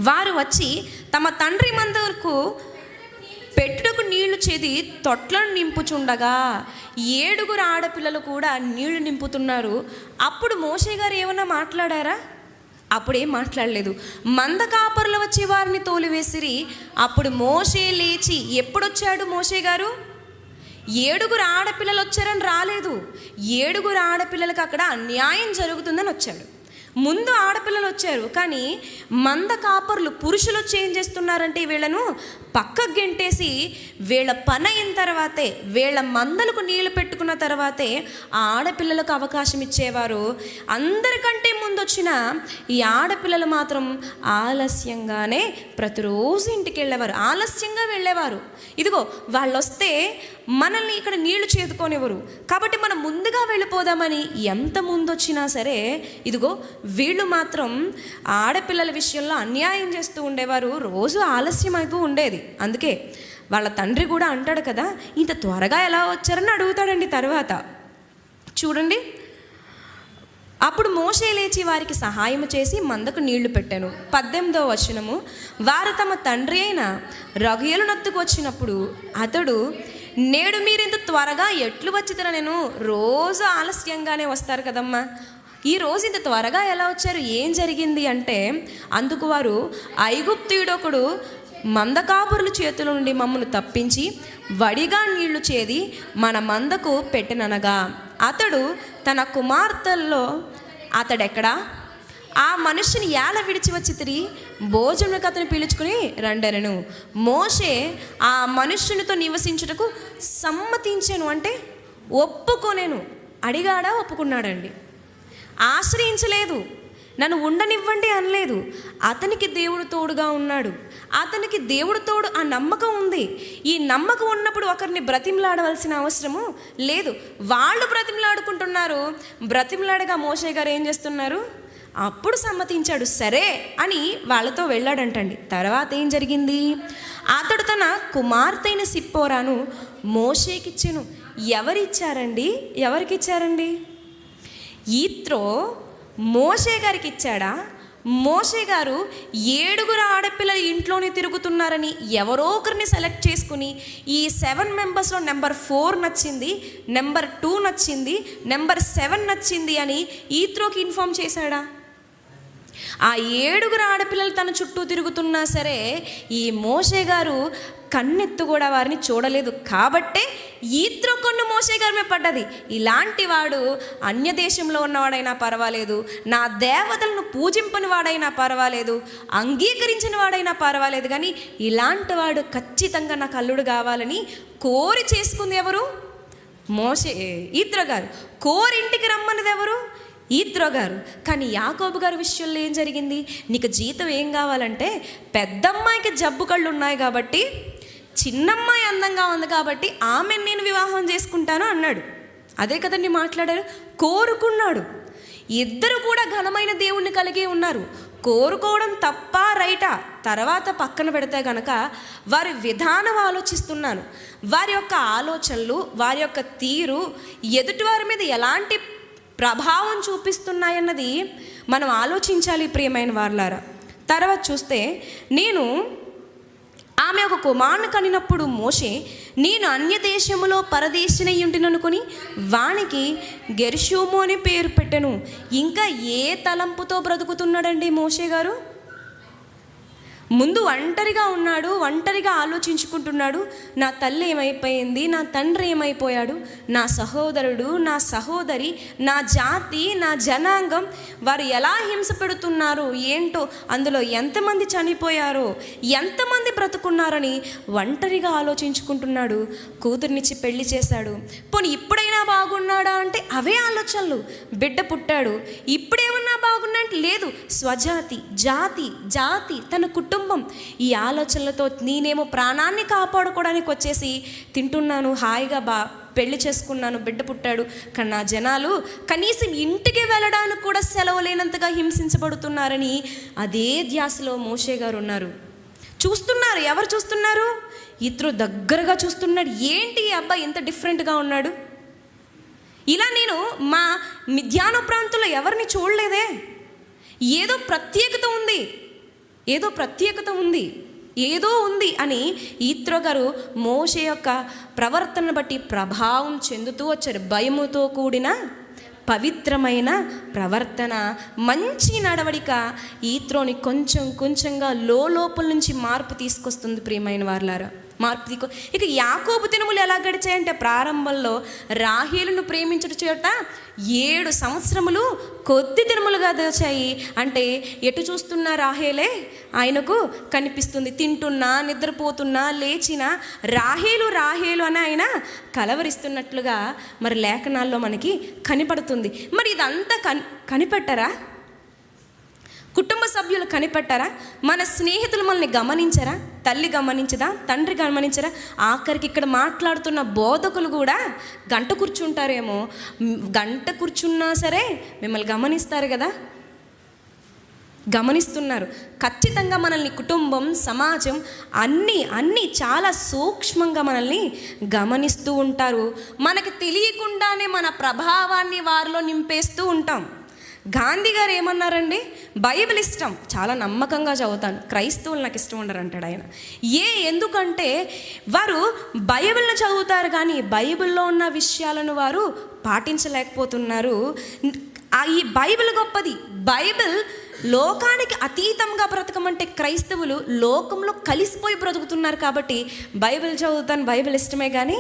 వారు వచ్చి తమ తండ్రి మందకు పెట్టుటకు నీళ్లు చేది తొట్లను నింపుచుండగా 7 ఆడపిల్లలు కూడా నీళ్లు నింపుతున్నారు. అప్పుడు మోషే గారు ఏమన్నా మాట్లాడారా? అప్పుడేం మాట్లాడలేదు. మందకాపరులు వచ్చి వారిని తోలివేసిరి. అప్పుడు మోషే లేచి, ఎప్పుడొచ్చాడు మోషే గారు? 7 ఆడపిల్లలు వచ్చారని రాలేదు. 7 ఆడపిల్లలకు అక్కడ అన్యాయం జరుగుతుందని వచ్చాడు. ముందు ఆడపిల్లలు వచ్చారు, కానీ మంద కాపరులు పురుషులు వచ్చి ఏం చేస్తున్నారంటే వీళ్ళను పక్కకు గెంటేసి వీళ్ళ పని అయిన తర్వాతే, వీళ్ళ మందలకు నీళ్లు పెట్టుకున్న తర్వాతే ఆ ఆడపిల్లలకు అవకాశం ఇచ్చేవారు. అందరికంటే ముందు వచ్చిన ఈ ఆడపిల్లలు మాత్రం ఆలస్యంగానే ప్రతిరోజు ఇంటికి వెళ్ళేవారు, ఆలస్యంగా వెళ్ళేవారు. ఇదిగో వాళ్ళు వస్తే మనల్ని ఇక్కడ నీళ్లు చేదుకోనివ్వరు, కాబట్టి మనం ముందుగా వెళ్ళిపోదామని ఎంత ముందు వచ్చినా సరే ఇదిగో వీళ్ళు మాత్రం ఆడపిల్లల విషయంలో అన్యాయం చేస్తూ ఉండేవారు. రోజు ఆలస్యం అయిపో ఉండేది. అందుకే వాళ్ళ తండ్రి కూడా అంటాడు కదా, ఇంత త్వరగా ఎలా వచ్చారని అడుగుతాడండి. తర్వాత చూడండి, అప్పుడు మోషే లేచి వారికి సహాయం చేసి మందకు నీళ్లు పెట్టాను. 18వ వచనము, వారు తమ తండ్రి అయిన రగుయలు నొత్తుకు వచ్చినప్పుడు అతడు, నేడు మీరు ఇంత త్వరగా ఎట్లు వచ్చితేనా, నేను రోజు ఆలస్యంగానే వస్తారు కదమ్మా, ఈ రోజు ఇంత త్వరగా ఎలా వచ్చారు, ఏం జరిగింది అంటే, అందుకు వారు, ఐగుప్తీయుడొకడు మందకాపురుల చేతుల నుండి మమ్మను తప్పించి వడిగా నీళ్లు చేది మన మందకు పెట్టెననగా, అతడు తన కుమార్తెల్లో అతడెక్కడా, ఆ మనుషుని ఏల విడిచి వచ్చి తిరిగి భోజనకు అతను పిలుచుకుని రండెనను. మోషే ఆ మనుష్యునితో నివసించుటకు సమ్మతించాను, అంటే ఒప్పుకోనేను. అడిగాడా, ఒప్పుకున్నాడండి. ఆశ్రయించలేదు, నన్ను ఉండనివ్వండి అనలేదు. అతనికి దేవుడు తోడుగా ఉన్నాడు, అతనికి దేవుడు తోడు, ఆ నమ్మకం ఉంది. ఈ నమ్మకం ఉన్నప్పుడు ఒకరిని బ్రతిమలాడవలసిన అవసరము లేదు. వాళ్ళు బ్రతిమలాడుకుంటున్నారు. బ్రతిమలాడగా మోషే గారు ఏం చేస్తున్నారు, అప్పుడు సమ్మతించాడు. సరే అని వాళ్ళతో వెళ్ళాడంటండి. తర్వాత ఏం జరిగింది, అతడు తన కుమార్తె అయిన సిప్పోరాను మోషేకిచ్చాను. ఎవరికి ఇచ్చారండి? ఈత్రో మోషే గారికి ఇచ్చాడా? మోషే గారు 7 ఆడపిల్లలు ఇంట్లోనే తిరుగుతున్నారని ఎవరో ఒకరిని సెలెక్ట్ చేసుకుని, ఈ 7 మెంబర్స్లో నెంబర్ 4 నచ్చింది, నెంబర్ 2 నచ్చింది, నెంబర్ 7 నచ్చింది అని ఈత్రోకి ఇన్ఫార్మ్ చేశాడా? ఆ 7 ఆడపిల్లలు తన చుట్టూ తిరుగుతున్నా సరే ఈ మోషే గారు కన్నెత్తు కూడా వారిని చూడలేదు. కాబట్టే ఈత్రో కొన్ను మోషే గారి మీద పడ్డది. ఇలాంటి వాడు అన్య దేశంలో ఉన్నవాడైనా పర్వాలేదు, నా దేవతలను పూజింపని వాడైనా పర్వాలేదు, అంగీకరించిన వాడైనా పర్వాలేదు, కానీ ఇలాంటి వాడు ఖచ్చితంగా నాకు అల్లుడు కావాలని కోరి చేసుకుంది ఎవరు? ఈత్రో గారు. కోరింటికి రమ్మన్నది ఎవరు? ఈత్రో గారు. కానీ యాకోబు గారి విషయంలో ఏం జరిగింది, నీకు జీతం ఏం కావాలంటే, పెద్దమ్మాయికి జబ్బు కళ్ళు ఉన్నాయి కాబట్టి, చిన్నమ్మాయి అందంగా ఉంది కాబట్టి ఆమెను నేను వివాహం చేసుకుంటాను అన్నాడు. అదే కదండి మాట్లాడారు. కోరుకున్నాడు. ఇద్దరు కూడా ఘనమైన దేవుణ్ణి కలిగి ఉన్నారు. కోరుకోవడం తప్ప రైటా తర్వాత పక్కన పెడితే గనక వారి విధానం ఆలోచిస్తున్నాను. వారి యొక్క ఆలోచనలు, వారి యొక్క తీరు ఎదుటివారి మీద ఎలాంటి ప్రభావం చూపిస్తున్నాయన్నది మనం ఆలోచించాలి ప్రియమైన వారలారా. తర్వాత చూస్తే, ఆమె ఒక కుమారుని కనినప్పుడు మోషే, నేను అన్య దేశములో పరదేశినయ్యుంటిననుకొని వానికి గెర్షోము అని పేరు పెట్టెను. ఇంకా ఏ తలంపుతో బ్రతుకుతున్నాడండి మోషే గారు? ముందు ఒంటరిగా ఉన్నాడు, ఒంటరిగా ఆలోచించుకుంటున్నాడు. నా తల్లి ఏమైపోయింది, నా తండ్రి ఏమైపోయాడు, నా సహోదరుడు, నా సహోదరి, నా జాతి, నా జనాంగం వారు ఎలా హింస పెడుతున్నారు ఏంటో, అందులో ఎంతమంది చనిపోయారో, ఎంతమంది బ్రతుకున్నారని ఒంటరిగా ఆలోచించుకుంటున్నాడు. కూతుర్నిచ్చి పెళ్లి చేశాడు. పోనీ ఇప్పుడైనా బాగున్నాడా అంటే అవే ఆలోచనలు. బిడ్డ పుట్టాడు, ఇప్పుడేమన్నా బాగున్నా అంటే లేదు. స్వజాతి, జాతి, తన కుటుంబం, ఈ ఆలోచనలతో నేనేమో ప్రాణాన్ని కాపాడుకోవడానికి వచ్చేసి తింటున్నాను, హాయిగా పెళ్లి చేసుకున్నాను, బిడ్డ పుట్టాడు, కానీ నా జనాలు కనీసం ఇంటికి వెళ్ళడానికి కూడా సెలవు లేనంతగా హింసించబడుతున్నారని అదే ధ్యాసలో మోషే గారు ఉన్నారు. చూస్తున్నారు. ఎవరు చూస్తున్నారు? ఇతరు దగ్గరగా చూస్తున్నాడు. ఏంటి ఈ అబ్బాయి ఇంత డిఫరెంట్గా ఉన్నాడు? ఇలా నేను మా మిద్యాను ప్రాంతంలో ఎవరిని చూడలేదే. ఏదో ప్రత్యేకత ఉంది అని ఈత్రో గారు మోషే యొక్క ప్రవర్తనను బట్టి ప్రభావం చెందుతూ వచ్చారు. భయముతో కూడిన పవిత్రమైన ప్రవర్తన, మంచి నడవడిక ఈత్రోని కొంచెంగా లోపల నుంచి మార్పు తీసుకొస్తుంది ప్రియమైన వారలారా. ఇక యాకోబు దినములు ఎలా గడిచాయంటే, ప్రారంభంలో రాహేలును ప్రేమించుట చేత 7 సంవత్సరములు కొద్ది దినములుగా దోచాయి. అంటే ఎటు చూస్తున్నా రాహేలే ఆయనకు కనిపిస్తుంది. తింటున్నా, నిద్రపోతున్నా, లేచినా రాహేలు రాహేలు అని ఆయన కలవరిస్తున్నట్లుగా మరి లేఖనాల్లో మనకి కనిపడుతుంది. మరి ఇదంతా కనిపెట్టరా? కుటుంబ సభ్యులు కనిపెట్టారా? మన స్నేహితులు మనల్ని గమనించరా? తల్లి గమనించదా? తండ్రి గమనించరా? ఆఖరికి ఇక్కడ మాట్లాడుతున్న బోధకులు కూడా గంట కూర్చుంటారేమో, గంట కూర్చున్నా సరే మిమ్మల్ని గమనిస్తారు కదా, గమనిస్తున్నారు. ఖచ్చితంగా మనల్ని కుటుంబం, సమాజం అన్నీ చాలా సూక్ష్మంగా మనల్ని గమనిస్తూ ఉంటారు. మనకు తెలియకుండానే మన ప్రభావాన్ని వారిలో నింపేస్తూ ఉంటాం. గాంధీ గారు ఏమన్నారండి? బైబిల్ ఇష్టం, చాలా నమ్మకంగా చదువుతాను, క్రైస్తవులు నాకు ఇష్టం ఉండరు అంటాడు ఆయన. ఎందుకంటే వారు బైబిల్ని చదువుతారు కానీ బైబిల్లో ఉన్న విషయాలను వారు పాటించలేకపోతున్నారు. ఈ బైబిల్ గొప్పది. బైబిల్ లోకానికి అతీతంగా బ్రతకమంటే క్రైస్తవులు లోకంలో కలిసిపోయి బ్రతుకుతున్నారు. కాబట్టి బైబిల్ చదువుతాను, బైబిల్ ఇష్టమే కానీ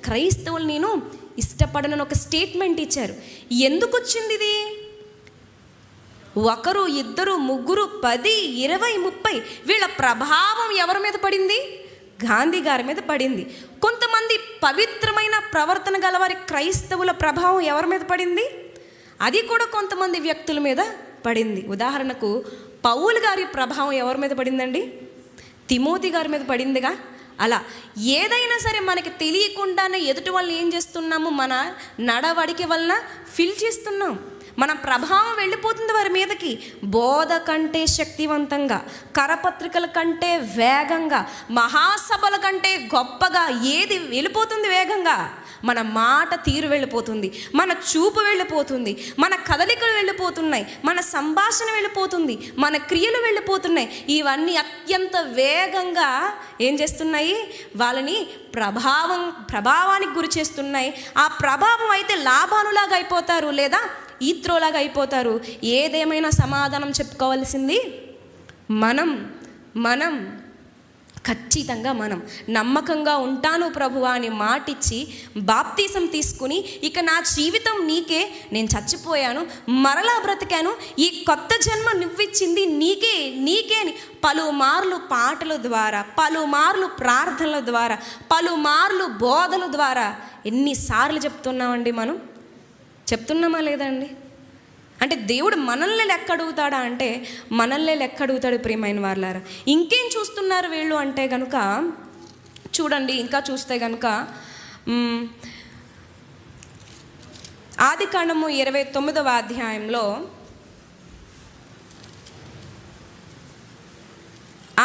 క్రైస్తవులు నేను ఇష్టపడనని ఒక స్టేట్మెంట్ ఇచ్చారు. ఎందుకు వచ్చింది ఇది? 1, 2, 3, 10, 20, 30 వీళ్ళ ప్రభావం ఎవరి మీద పడింది? గాంధీ గారి మీద పడింది. కొంతమంది పవిత్రమైన ప్రవర్తన గలవారి క్రైస్తవుల ప్రభావం ఎవరి మీద పడింది? అది కూడా కొంతమంది వ్యక్తుల మీద పడింది. ఉదాహరణకు పౌలు గారి ప్రభావం ఎవరి మీద పడిందండి? తిమోతి గారి మీద పడిందిగా. అలా ఏదైనా సరే మనకి తెలియకుండానే ఎదుటి వాళ్ళు ఏం చేస్తున్నాము, మన నడవడికి వలన ఫిల్ చేస్తున్నాం. మన ప్రభావం వెళ్ళిపోతుంది వారి మీదకి. బోధ కంటే శక్తివంతంగా, కరపత్రికల కంటే వేగంగా, మహాసభల కంటే గొప్పగా ఏది వెళ్ళిపోతుంది వేగంగా? మన మాట తీరు వెళ్ళిపోతుంది, మన చూపు వెళ్ళిపోతుంది, మన కదలికలు వెళ్ళిపోతున్నాయి, మన సంభాషణ వెళ్ళిపోతుంది, మన క్రియలు వెళ్ళిపోతున్నాయి. ఇవన్నీ అత్యంత వేగంగా ఏం చేస్తున్నాయి? వాళ్ళని ప్రభావానికి గురి చేస్తున్నాయి. ఆ ప్రభావం అయితే లాభానులాగా అయిపోతారు, లేదా ఈత్రోలాగా అయిపోతారు. ఏదేమైనా సమాధానం చెప్పుకోవాల్సింది మనం ఖచ్చితంగా మనం నమ్మకంగా ఉంటాను ప్రభువా అని మాటిచ్చి బాప్తీసం తీసుకుని, ఇక నా జీవితం నీకే, నేను చచ్చిపోయాను, మరలా బ్రతికాను, ఈ కొత్త జన్మ నువ్విచ్చింది నీకే అని పలుమార్లు పాటల ద్వారా, పలుమార్లు ప్రార్థనల ద్వారా, పలుమార్లు బోధల ద్వారా ఎన్నిసార్లు చెప్తున్నామండి? మనం చెప్తున్నామా లేదండి? అంటే దేవుడు మనల్ని లెక్క అడుగుతాడా అంటే మనల్ని లెక్క అడుగుతాడు. ప్రియమైన వారలారా, ఇంకేం చూస్తున్నారు వీళ్ళు అంటే కనుక చూడండి, ఇంకా చూస్తే కనుక ఆదికాండము 29వ అధ్యాయంలో,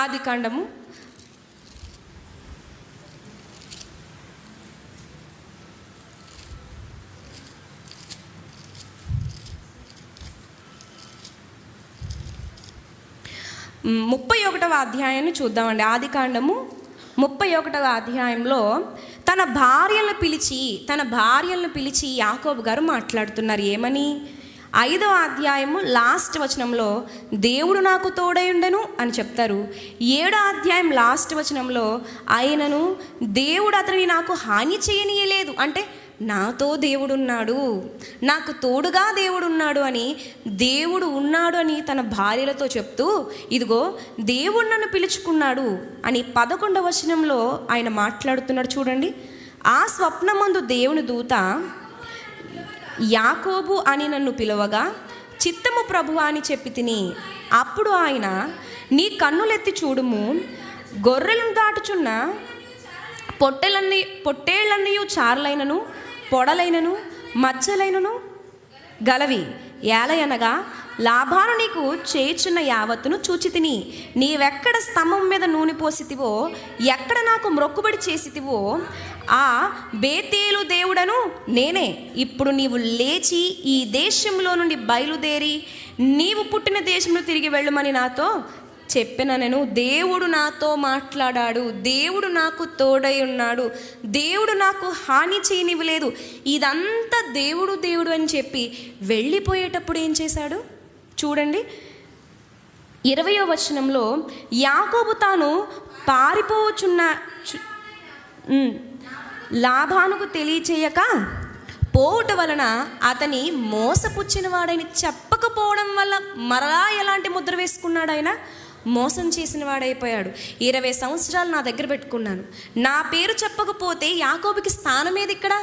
ఆదికాండము 31వ అధ్యాయాన్ని చూద్దామండి. ఆదికాండము 31వ అధ్యాయంలో తన భార్యలను పిలిచి యాకోబు గారు మాట్లాడుతున్నారు. ఏమని? 5వ అధ్యాయము లాస్ట్ వచనంలో దేవుడు నాకు తోడయుండెను అని చెప్తారు. 7వ అధ్యాయం లాస్ట్ వచనంలో ఆయనను దేవుడు అతని నాకు హాని చేయనీయలేదు, అంటే నాతో దేవుడున్నాడు, నాకు తోడుగా దేవుడున్నాడు అని, దేవుడు ఉన్నాడు అని తన భార్యలతో చెప్తూ, ఇదిగో దేవుడు నన్ను పిలుచుకున్నాడు అని 11వ వచనంలో ఆయన మాట్లాడుతున్నాడు. చూడండి, ఆ స్వప్నమందు దేవుని దూత యాకోబు అని నన్ను పిలవగా, చిత్తము ప్రభువా అని చెప్పి తిని, అప్పుడు ఆయన, నీ కన్నులెత్తి చూడుము, గొర్రెలను దాటుచున్న పొట్టేళ్ళన్నయు చార్లైనను పొడలైనను మచ్చలైనను గలవి, ఏలయనగా లాభాను నీకు చేయుచున్న యావత్తును చూచి తిని, నీవెక్కడ స్తంభం మీద నూనె పోసితివో, ఎక్కడ నాకు మ్రొక్కుబడి చేసితివో ఆ బేతేలు దేవుడను నేనే. ఇప్పుడు నీవు లేచి ఈ దేశంలో నుండి బయలుదేరి నీవు పుట్టిన దేశంలో తిరిగి వెళ్ళమని నాతో చెప్పిన నేను. దేవుడు నాతో మాట్లాడాడు, దేవుడు నాకు తోడై ఉన్నాడు, దేవుడు నాకు హాని చేయనివ్వలేదు. ఇదంతా దేవుడు అని చెప్పి వెళ్ళిపోయేటప్పుడు ఏం చేశాడు చూడండి. 20వ వచనంలో యాకోబు తాను లాభానుకు తెలియచేయక పోవుట వలన అతని మోసపుచ్చిన వాడని చెప్పకపోవడం వల్ల మరలా ఎలాంటి ముద్ర వేసుకున్నాడు? ఆయన మోసం చేసిన వాడైపోయాడు. 20 సంవత్సరాలు నా దగ్గర పెట్టుకున్నాను, నా పేరు చెప్పకపోతే యాకోబుకి స్థానం ఏది ఇక్కడ?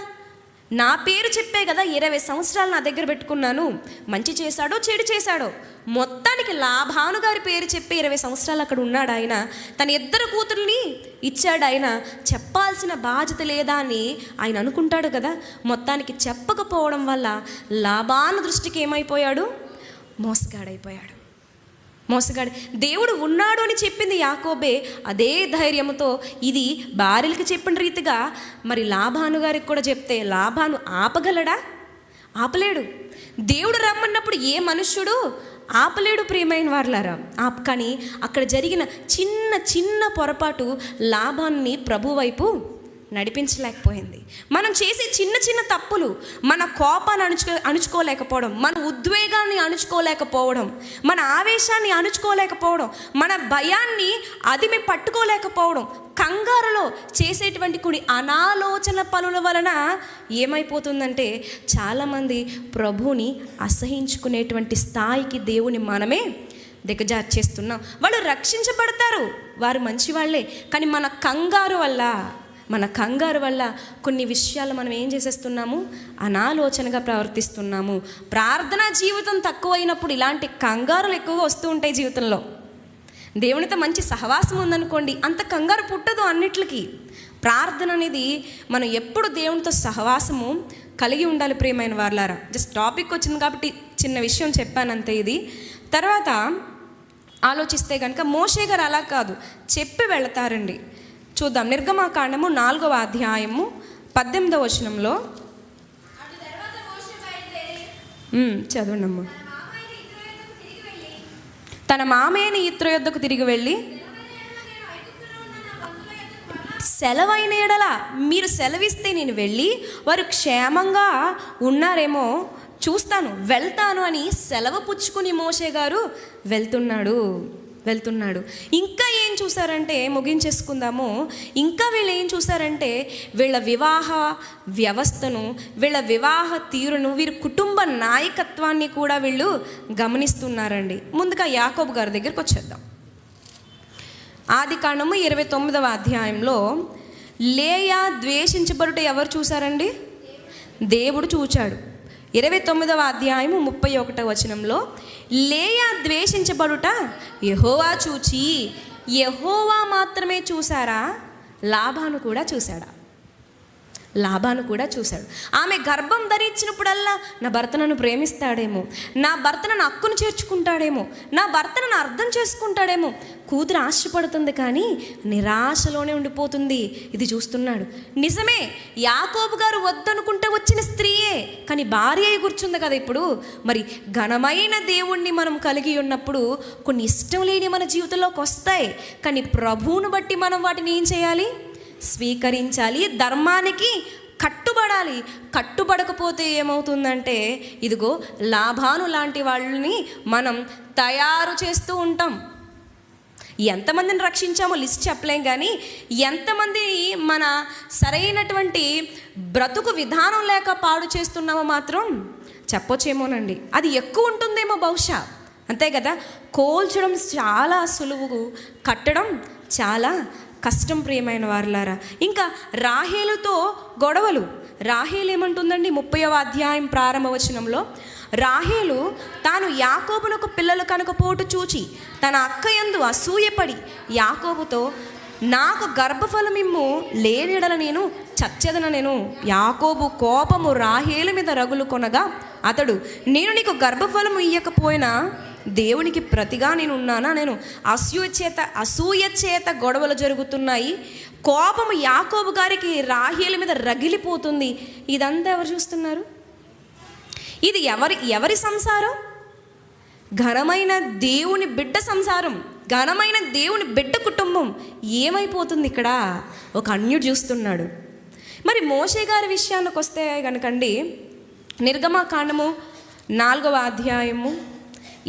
నా పేరు చెప్పే కదా 20 సంవత్సరాలు నా దగ్గర పెట్టుకున్నాను. మంచి చేశాడో చెడు చేశాడో మొత్తానికి లాభాను గారి పేరు చెప్పి 20 సంవత్సరాలు అక్కడ ఉన్నాడు ఆయన. తన 2 కూతుర్ని ఇచ్చాడు ఆయన. చెప్పాల్సిన బాధ్యత లేదా అని ఆయన అనుకుంటాడు కదా. మొత్తానికి చెప్పకపోవడం వల్ల లాభాను దృష్టికి ఏమైపోయాడు? మోసగాడైపోయాడు. మోసగాడు. దేవుడు ఉన్నాడు అని చెప్పింది యాకోబే. అదే ధైర్యంతో ఇది భార్యలకు చెప్పిన రీతిగా మరి లాభాను గారికి కూడా చెప్తే లాభాను ఆపగలడా? ఆపలేడు. దేవుడు రమ్మన్నప్పుడు ఏ మనుష్యుడు ఆపలేడు ప్రియమైన వారలారా. కానీ అక్కడ జరిగిన చిన్న చిన్న పొరపాటు లాభాన్ని ప్రభు వైపు నడిపించలేకపోయింది. మనం చేసే చిన్న చిన్న తప్పులు, మన కోపాన్ని అణుచుకోలేకపోవడం, మన ఉద్వేగాన్ని అణుచుకోలేకపోవడం, మన ఆవేశాన్ని అణుచుకోలేకపోవడం, మన భయాన్ని అదిమి పట్టుకోలేకపోవడం, కంగారులో చేసేటువంటి కొన్ని అనాలోచన పనుల వలన ఏమైపోతుందంటే చాలామంది ప్రభువుని అసహించుకునేటువంటి స్థాయికి దేవుని మనమే దిగజార్చేస్తున్నాం. వాళ్ళు రక్షించబడతారు, వారు మంచి వాళ్ళే. కానీ మన కంగారు వల్ల కొన్ని విషయాలు మనం ఏం చేసేస్తున్నాము? అనాలోచనగా ప్రవర్తిస్తున్నాము. ప్రార్థనా జీవితం తక్కువైనప్పుడు ఇలాంటి కంగారులు ఎక్కువగా వస్తూ ఉంటాయి జీవితంలో. దేవునితో మంచి సహవాసం ఉందనుకోండి, అంత కంగారు పుట్టదు అన్నిట్లకి. ప్రార్థన అనేది మనం ఎప్పుడు దేవునితో సహవాసము కలిగి ఉండాలి ప్రియమైన వారలారా. జస్ట్ టాపిక్ వచ్చింది కాబట్టి చిన్న విషయం చెప్పానంతే. ఇది తర్వాత ఆలోచిస్తే కనుక మోషే గారు అలా కాదు, చెప్పి వెళతారండి. చూద్దాం. నిర్గమాకాండము 4వ అధ్యాయము 18వ వచనంలో చదవండమ్మా. తన మామయ్యని ఇత్రో యొద్దకు తిరిగి వెళ్ళి, సెలవైన ఎడల మీరు సెలవిస్తే నేను వెళ్ళి వారు క్షేమంగా ఉన్నారేమో చూస్తాను, వెళ్తాను అని సెలవు పుచ్చుకుని మోషే గారు వెళ్తున్నాడు. ఇంకా ఏం చూసారంటే, ముగించేసుకుందాము. ఇంకా వీళ్ళు ఏం చూసారంటే వీళ్ళ వివాహ వ్యవస్థను, వీళ్ళ వివాహ తీరును, వీరి కుటుంబ నాయకత్వాన్ని కూడా వీళ్ళు గమనిస్తున్నారండి. ముందుగా యాకోబు గారి దగ్గరికి వచ్చేద్దాం. ఆదికాండము 29వ అధ్యాయంలో లేయా ద్వేషించబడుట ఎవరు చూసారండి? దేవుడు చూచాడు. 29వ అధ్యాయము 31వ వచనంలో లేయా ద్వేషించబడుట యెహోవా చూచి, యెహోవా మాత్రమే చూసారా? లాబాను కూడా చూశాడు. ఆమె గర్భం ధరించినప్పుడల్లా నా భర్త నన్ను ప్రేమిస్తాడేమో, నా భర్త నన్ను హక్కును చేర్చుకుంటాడేమో, నా భర్త నన్ను అర్థం చేసుకుంటాడేమో. కూతురు ఆశపడుతుంది కానీ నిరాశలోనే ఉండిపోతుంది. ఇది చూస్తున్నాడు. నిజమే, యాకోబు గారు వద్దనుకుంటే వచ్చిన స్త్రీయే, కానీ భార్య అయి కూర్చుంది కదా ఇప్పుడు. మరి ఘనమైన దేవుణ్ణి మనం కలిగి ఉన్నప్పుడు కొన్ని ఇష్టం లేని మన జీవితంలోకి వస్తాయి. కానీ ప్రభువును బట్టి మనం వాటిని ఏం చేయాలి? స్వీకరించాలి. ధర్మానికి కట్టుబడాలి. కట్టుబడకపోతే ఏమవుతుందంటే ఇదిగో లాభాను లాంటి వాళ్ళని మనం తయారు చేస్తూ ఉంటాం. ఎంతమందిని రక్షించామో లిస్ట్ చెప్పలేం, కానీ ఎంతమంది మన సరైనటువంటి బ్రతుకు విధానం లేక పాడు చేస్తున్నామో మాత్రం చెప్పొచ్చేమోనండి. అది ఎక్కువ ఉంటుందేమో బహుశా, అంతే కదా. కోల్చడం చాలా సులువు, కట్టడం చాలా కష్టం ప్రియమైన వారులారా. ఇంకా రాహేలుతో గొడవలు. రాహేలు ఏమంటుందండి? 30వ అధ్యాయం ప్రారంభ వచనంలో రాహేలు తాను యాకోబునకు పిల్లలు కనుకపోటు చూచి తన అక్క యందు అసూయపడి యాకోబుతో, నాకు గర్భఫలమిమ్ము లేనిడల నేను చచ్చెదన. నేను యాకోబు కోపము రాహేలు మీద రగులు కొనగా అతడు, నేను నీకు గర్భఫలము ఇయ్యకపోయినా దేవునికి ప్రతిగా నేను ఉన్నానా? నేను అసూయ చేత గొడవలు జరుగుతున్నాయి. కోపము యాకోబు గారికి రాహేలు మీద రగిలిపోతుంది. ఇదంతా ఎవరు చూస్తున్నారు? ఇది ఎవరి సంసారం? ఘనమైన దేవుని బిడ్డ సంసారం, ఘనమైన దేవుని బిడ్డ కుటుంబం. ఏమైపోతుంది ఇక్కడ? ఒక అన్యుడు చూస్తున్నాడు. మరి మోషే గారి విషయానికి వస్తే కనుకండి, నిర్గమాకాండము 4వ అధ్యాయము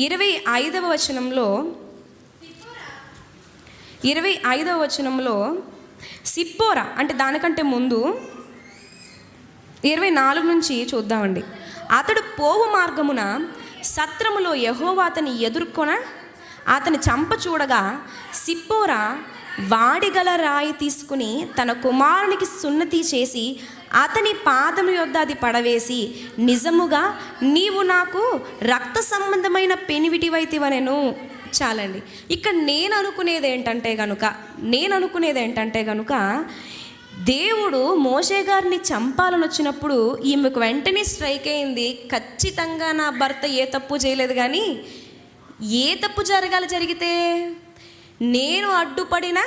25వ వచనంలో సిప్పోరా అంటే దానికంటే ముందు 24 నుంచి చూద్దామండి. అతడు పోవు మార్గమున సత్రములో యెహోవా అతని ఎదుర్కొన అతని చంప చూడగా సిప్పోరా వాడిగల రాయి తీసుకుని తన కుమారునికి సున్నతి చేసి అతని పాదము యొద్ద అది పడవేసి, నిజముగా నీవు నాకు రక్త సంబంధమైన పెనివిటివైతివనెను. చాలండి. ఇక్కడ నేను అనుకునేది ఏంటంటే గనుక దేవుడు మోషే గారిని చంపాలని వచ్చినప్పుడు ఈమెకు వెంటనే స్ట్రైక్ అయింది, ఖచ్చితంగా నా భర్త ఏ తప్పు చేయలేదు, కానీ ఏ తప్పు జరిగితే నేను అడ్డుపడిన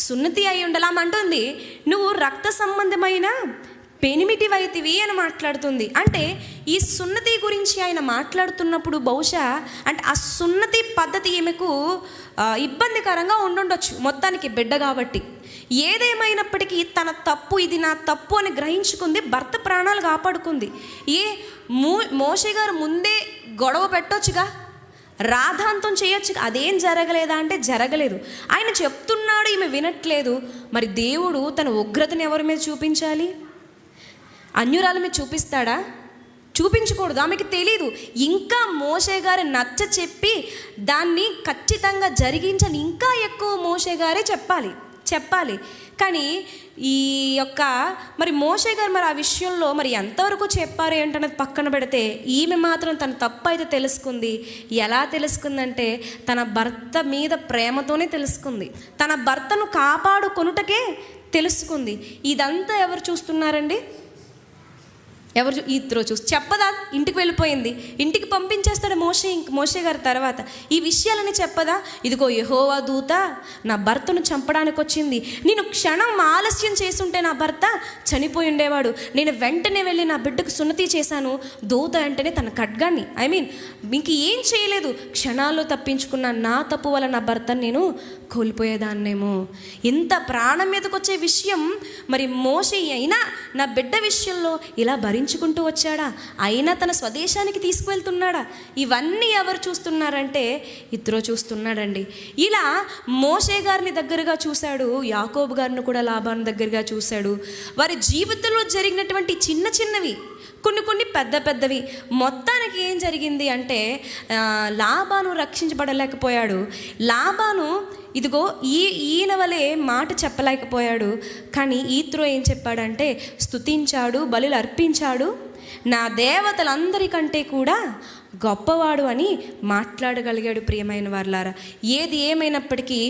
సున్నతి అయి ఉండాలంటుంది. నువ్వు రక్త సంబంధమైన పెనిమిటివైతివి అని మాట్లాడుతుంది. అంటే ఈ సున్నతి గురించి ఆయన మాట్లాడుతున్నప్పుడు బహుశా అంటే ఆ సున్నతి పద్ధతి ఈమెకు ఇబ్బందికరంగా ఉండుండొచ్చు, మొత్తానికి బిడ్డ కాబట్టి. ఏదేమైనప్పటికీ తన తప్పు, ఇది నా తప్పు అని గ్రహించుకుంది, భర్త ప్రాణాలు కాపాడుకుంది. మోషే గారు ముందే గొడవ పెట్టొచ్చుగా, రాధాంతం చేయొచ్చు, అదేం జరగలేదా అంటే జరగలేదు. ఆయన చెప్తున్నాడు, ఈమె వినట్లేదు. మరి దేవుడు తన ఉగ్రతను ఎవరి మీద చూపించాలి? అన్యురాల మీద చూపిస్తాడా? చూపించకూడదు. ఆమెకి తెలీదు. ఇంకా మోషే గారి నచ్చ చెప్పి దాన్ని ఖచ్చితంగా జరిగించని ఇంకా ఎక్కువ మోషే గారే చెప్పాలి. కానీ ఈ యొక్క మరి మోషే గారు మరి ఆ విషయంలో మరి ఎంతవరకు చెప్పారు ఏంటనేది పక్కన పెడితే, ఈమె మాత్రం తన తప్పు అయితే తెలుసుకుంది. ఎలా తెలుసుకుందంటే తన భర్త మీద ప్రేమతోనే తెలుసుకుంది, తన భర్తను కాపాడుకొనుటకే తెలుసుకుంది. ఇదంతా ఎవరు చూస్తున్నారండి? ఇద్దరు చూసి చెప్పదా? ఇంటికి వెళ్ళిపోయింది, ఇంటికి పంపించేస్తాడు మోషే గారి తర్వాత. ఈ విషయాలని చెప్పదా? ఇదిగో యెహోవా దూత నా భర్తను చంపడానికి వచ్చింది, నేను క్షణం ఆలస్యం చేసుంటే నా భర్త చనిపోయి ఉండేవాడు, నేను వెంటనే వెళ్ళి నా బిడ్డకు సున్నతి చేశాను. దూత వెంటనే తన ఖడ్గాన్ని ఇంక ఏం చేయలేదు, క్షణాల్లో తప్పించుకున్న నా తప్పు వల్ల నా భర్తను నేను కోల్పోయేదాన్నేమో. ఇంత ప్రాణం మీదకి వచ్చే విషయం మరి మోషే అయినా నా బిడ్డ విషయంలో ఇలా భరించుకుంటూ వచ్చాడా? అయినా తన స్వదేశానికి తీసుకువెళ్తున్నాడా? ఇవన్నీ ఎవరు చూస్తున్నారంటే ఇత్రో చూస్తున్నాడండి. ఇలా మోషే గారిని దగ్గరగా చూశాడు, యాకోబు గారిని కూడా లాబాను దగ్గరగా చూశాడు. వారి జీవితంలో జరిగినటువంటి చిన్నవి కొన్ని పెద్దవి. మొత్తానికి ఏం జరిగింది అంటే లాబాను రక్షించబడలేకపోయాడు. లాబాను ఇదిగో ఈయన వలె మాట చెప్పలేకపోయాడు. కానీ ఈత్రో ఏం చెప్పాడంటే స్తుతించాడు, బలులు అర్పించాడు, నా దేవతలందరికంటే కూడా గొప్పవాడు అని మాట్లాడగలిగాడు. ప్రియమైన వారలారా, ఏది ఏమైనప్పటికీ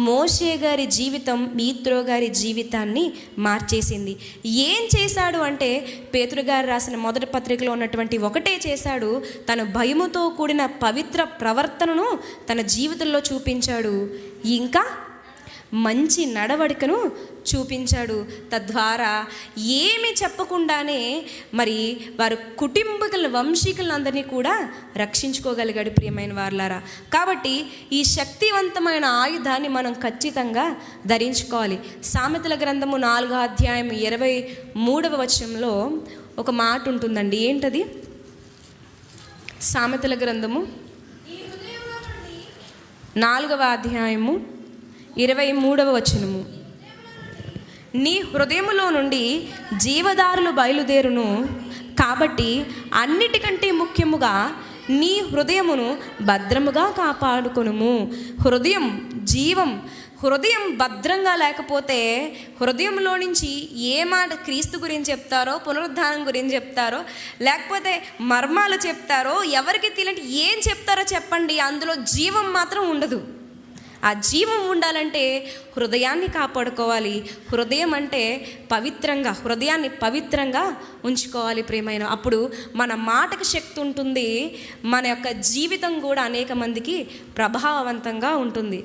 మోషే గారి జీవితం ఈత్రో గారి జీవితాన్ని మార్చేసింది. ఏం చేశాడు అంటే పేతురు గారు రాసిన మొదటి పత్రికలో ఉన్నటువంటి ఒకటే చేశాడు, తన భయముతో కూడిన పవిత్ర ప్రవర్తనను తన జీవితంలో చూపించాడు, ఇంకా మంచి నడవడికను చూపించాడు. తద్వారా ఏమి చెప్పకుండానే మరి వారి కుటుంబకుల వంశీకులందరినీ కూడా రక్షించుకోగలిగాడు. ప్రియమైన వారలారా, కాబట్టి ఈ శక్తివంతమైన ఆయుధాన్ని మనం ఖచ్చితంగా ధరించుకోవాలి. సామెతల గ్రంథము 4వ అధ్యాయం 23వ వచనంలో ఒక మాట ఉంటుందండి. ఏంటది? సామెతల గ్రంథము 4వ అధ్యాయము 23వ వచనము, నీ హృదయములో నుండి జీవదారులు బయలుదేరును, కాబట్టి అన్నిటికంటే ముఖ్యముగా నీ హృదయమును భద్రముగా కాపాడుకొనుము. హృదయం భద్రంగా లేకపోతే హృదయంలో నుంచి ఏ మాట క్రీస్తు గురించి చెప్తారో, పునరుద్ధానం గురించి చెప్తారో, లేకపోతే మర్మాలు చెప్తారో, ఎవరికి తెలియని ఏం చెప్తారో చెప్పండి, అందులో జీవం మాత్రం ఉండదు. ఆ జీవం ఉండాలంటే హృదయాన్ని కాపాడుకోవాలి. హృదయం అంటే హృదయాన్ని పవిత్రంగా ఉంచుకోవాలి. ప్రియమైన, అప్పుడు మన మాటకు శక్తి ఉంటుంది, మన యొక్క జీవితం కూడా అనేక మందికి ప్రభావవంతంగా ఉంటుంది.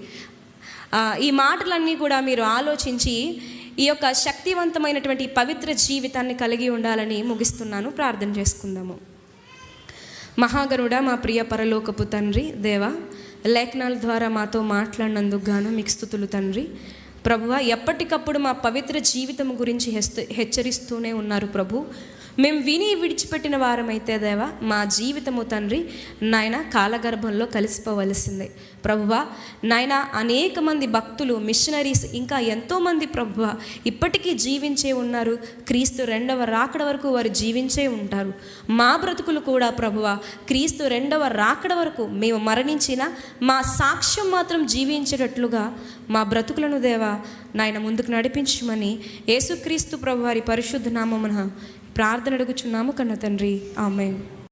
ఈ మాటలన్నీ కూడా మీరు ఆలోచించి ఈ యొక్క శక్తివంతమైనటువంటి పవిత్ర జీవితాన్ని కలిగి ఉండాలని ముగిస్తున్నాను. ప్రార్థన చేసుకుందాము. మహాగణుడా, మా ప్రియ పరలోకపు తండ్రి, దేవా, లేఖనాల ద్వారా మాతో మాట్లాడినందుకు గాను మీకు స్తుతులు తండ్రి. ప్రభువా, ఎప్పటికప్పుడు మా పవిత్ర జీవితం గురించి హెచ్చరిస్తూనే ఉన్నారు ప్రభు. మేము విని విడిచిపెట్టిన వారమైతే దేవా మా జీవితము తండ్రి నాయన కాలగర్భంలో కలిసిపోవలసిందే ప్రభువా. నాయన అనేక మంది భక్తులు, మిషనరీస్, ఇంకా ఎంతోమంది ప్రభువా ఇప్పటికీ జీవించే ఉన్నారు. క్రీస్తు రెండవ రాకడ వరకు వారు జీవించే ఉంటారు. మా బ్రతుకులు కూడా ప్రభువా క్రీస్తు రెండవ రాకడ వరకు మేము మరణించిన మా సాక్ష్యం మాత్రం జీవించేటట్లుగా మా బ్రతుకులను దేవా నాయన ముందుకు నడిపించమని యేసుక్రీస్తు ప్రభువారి పరిశుద్ధ నామమున ప్రార్థన అడుగుచున్నాము కన్న తండ్రి, ఆమేన్.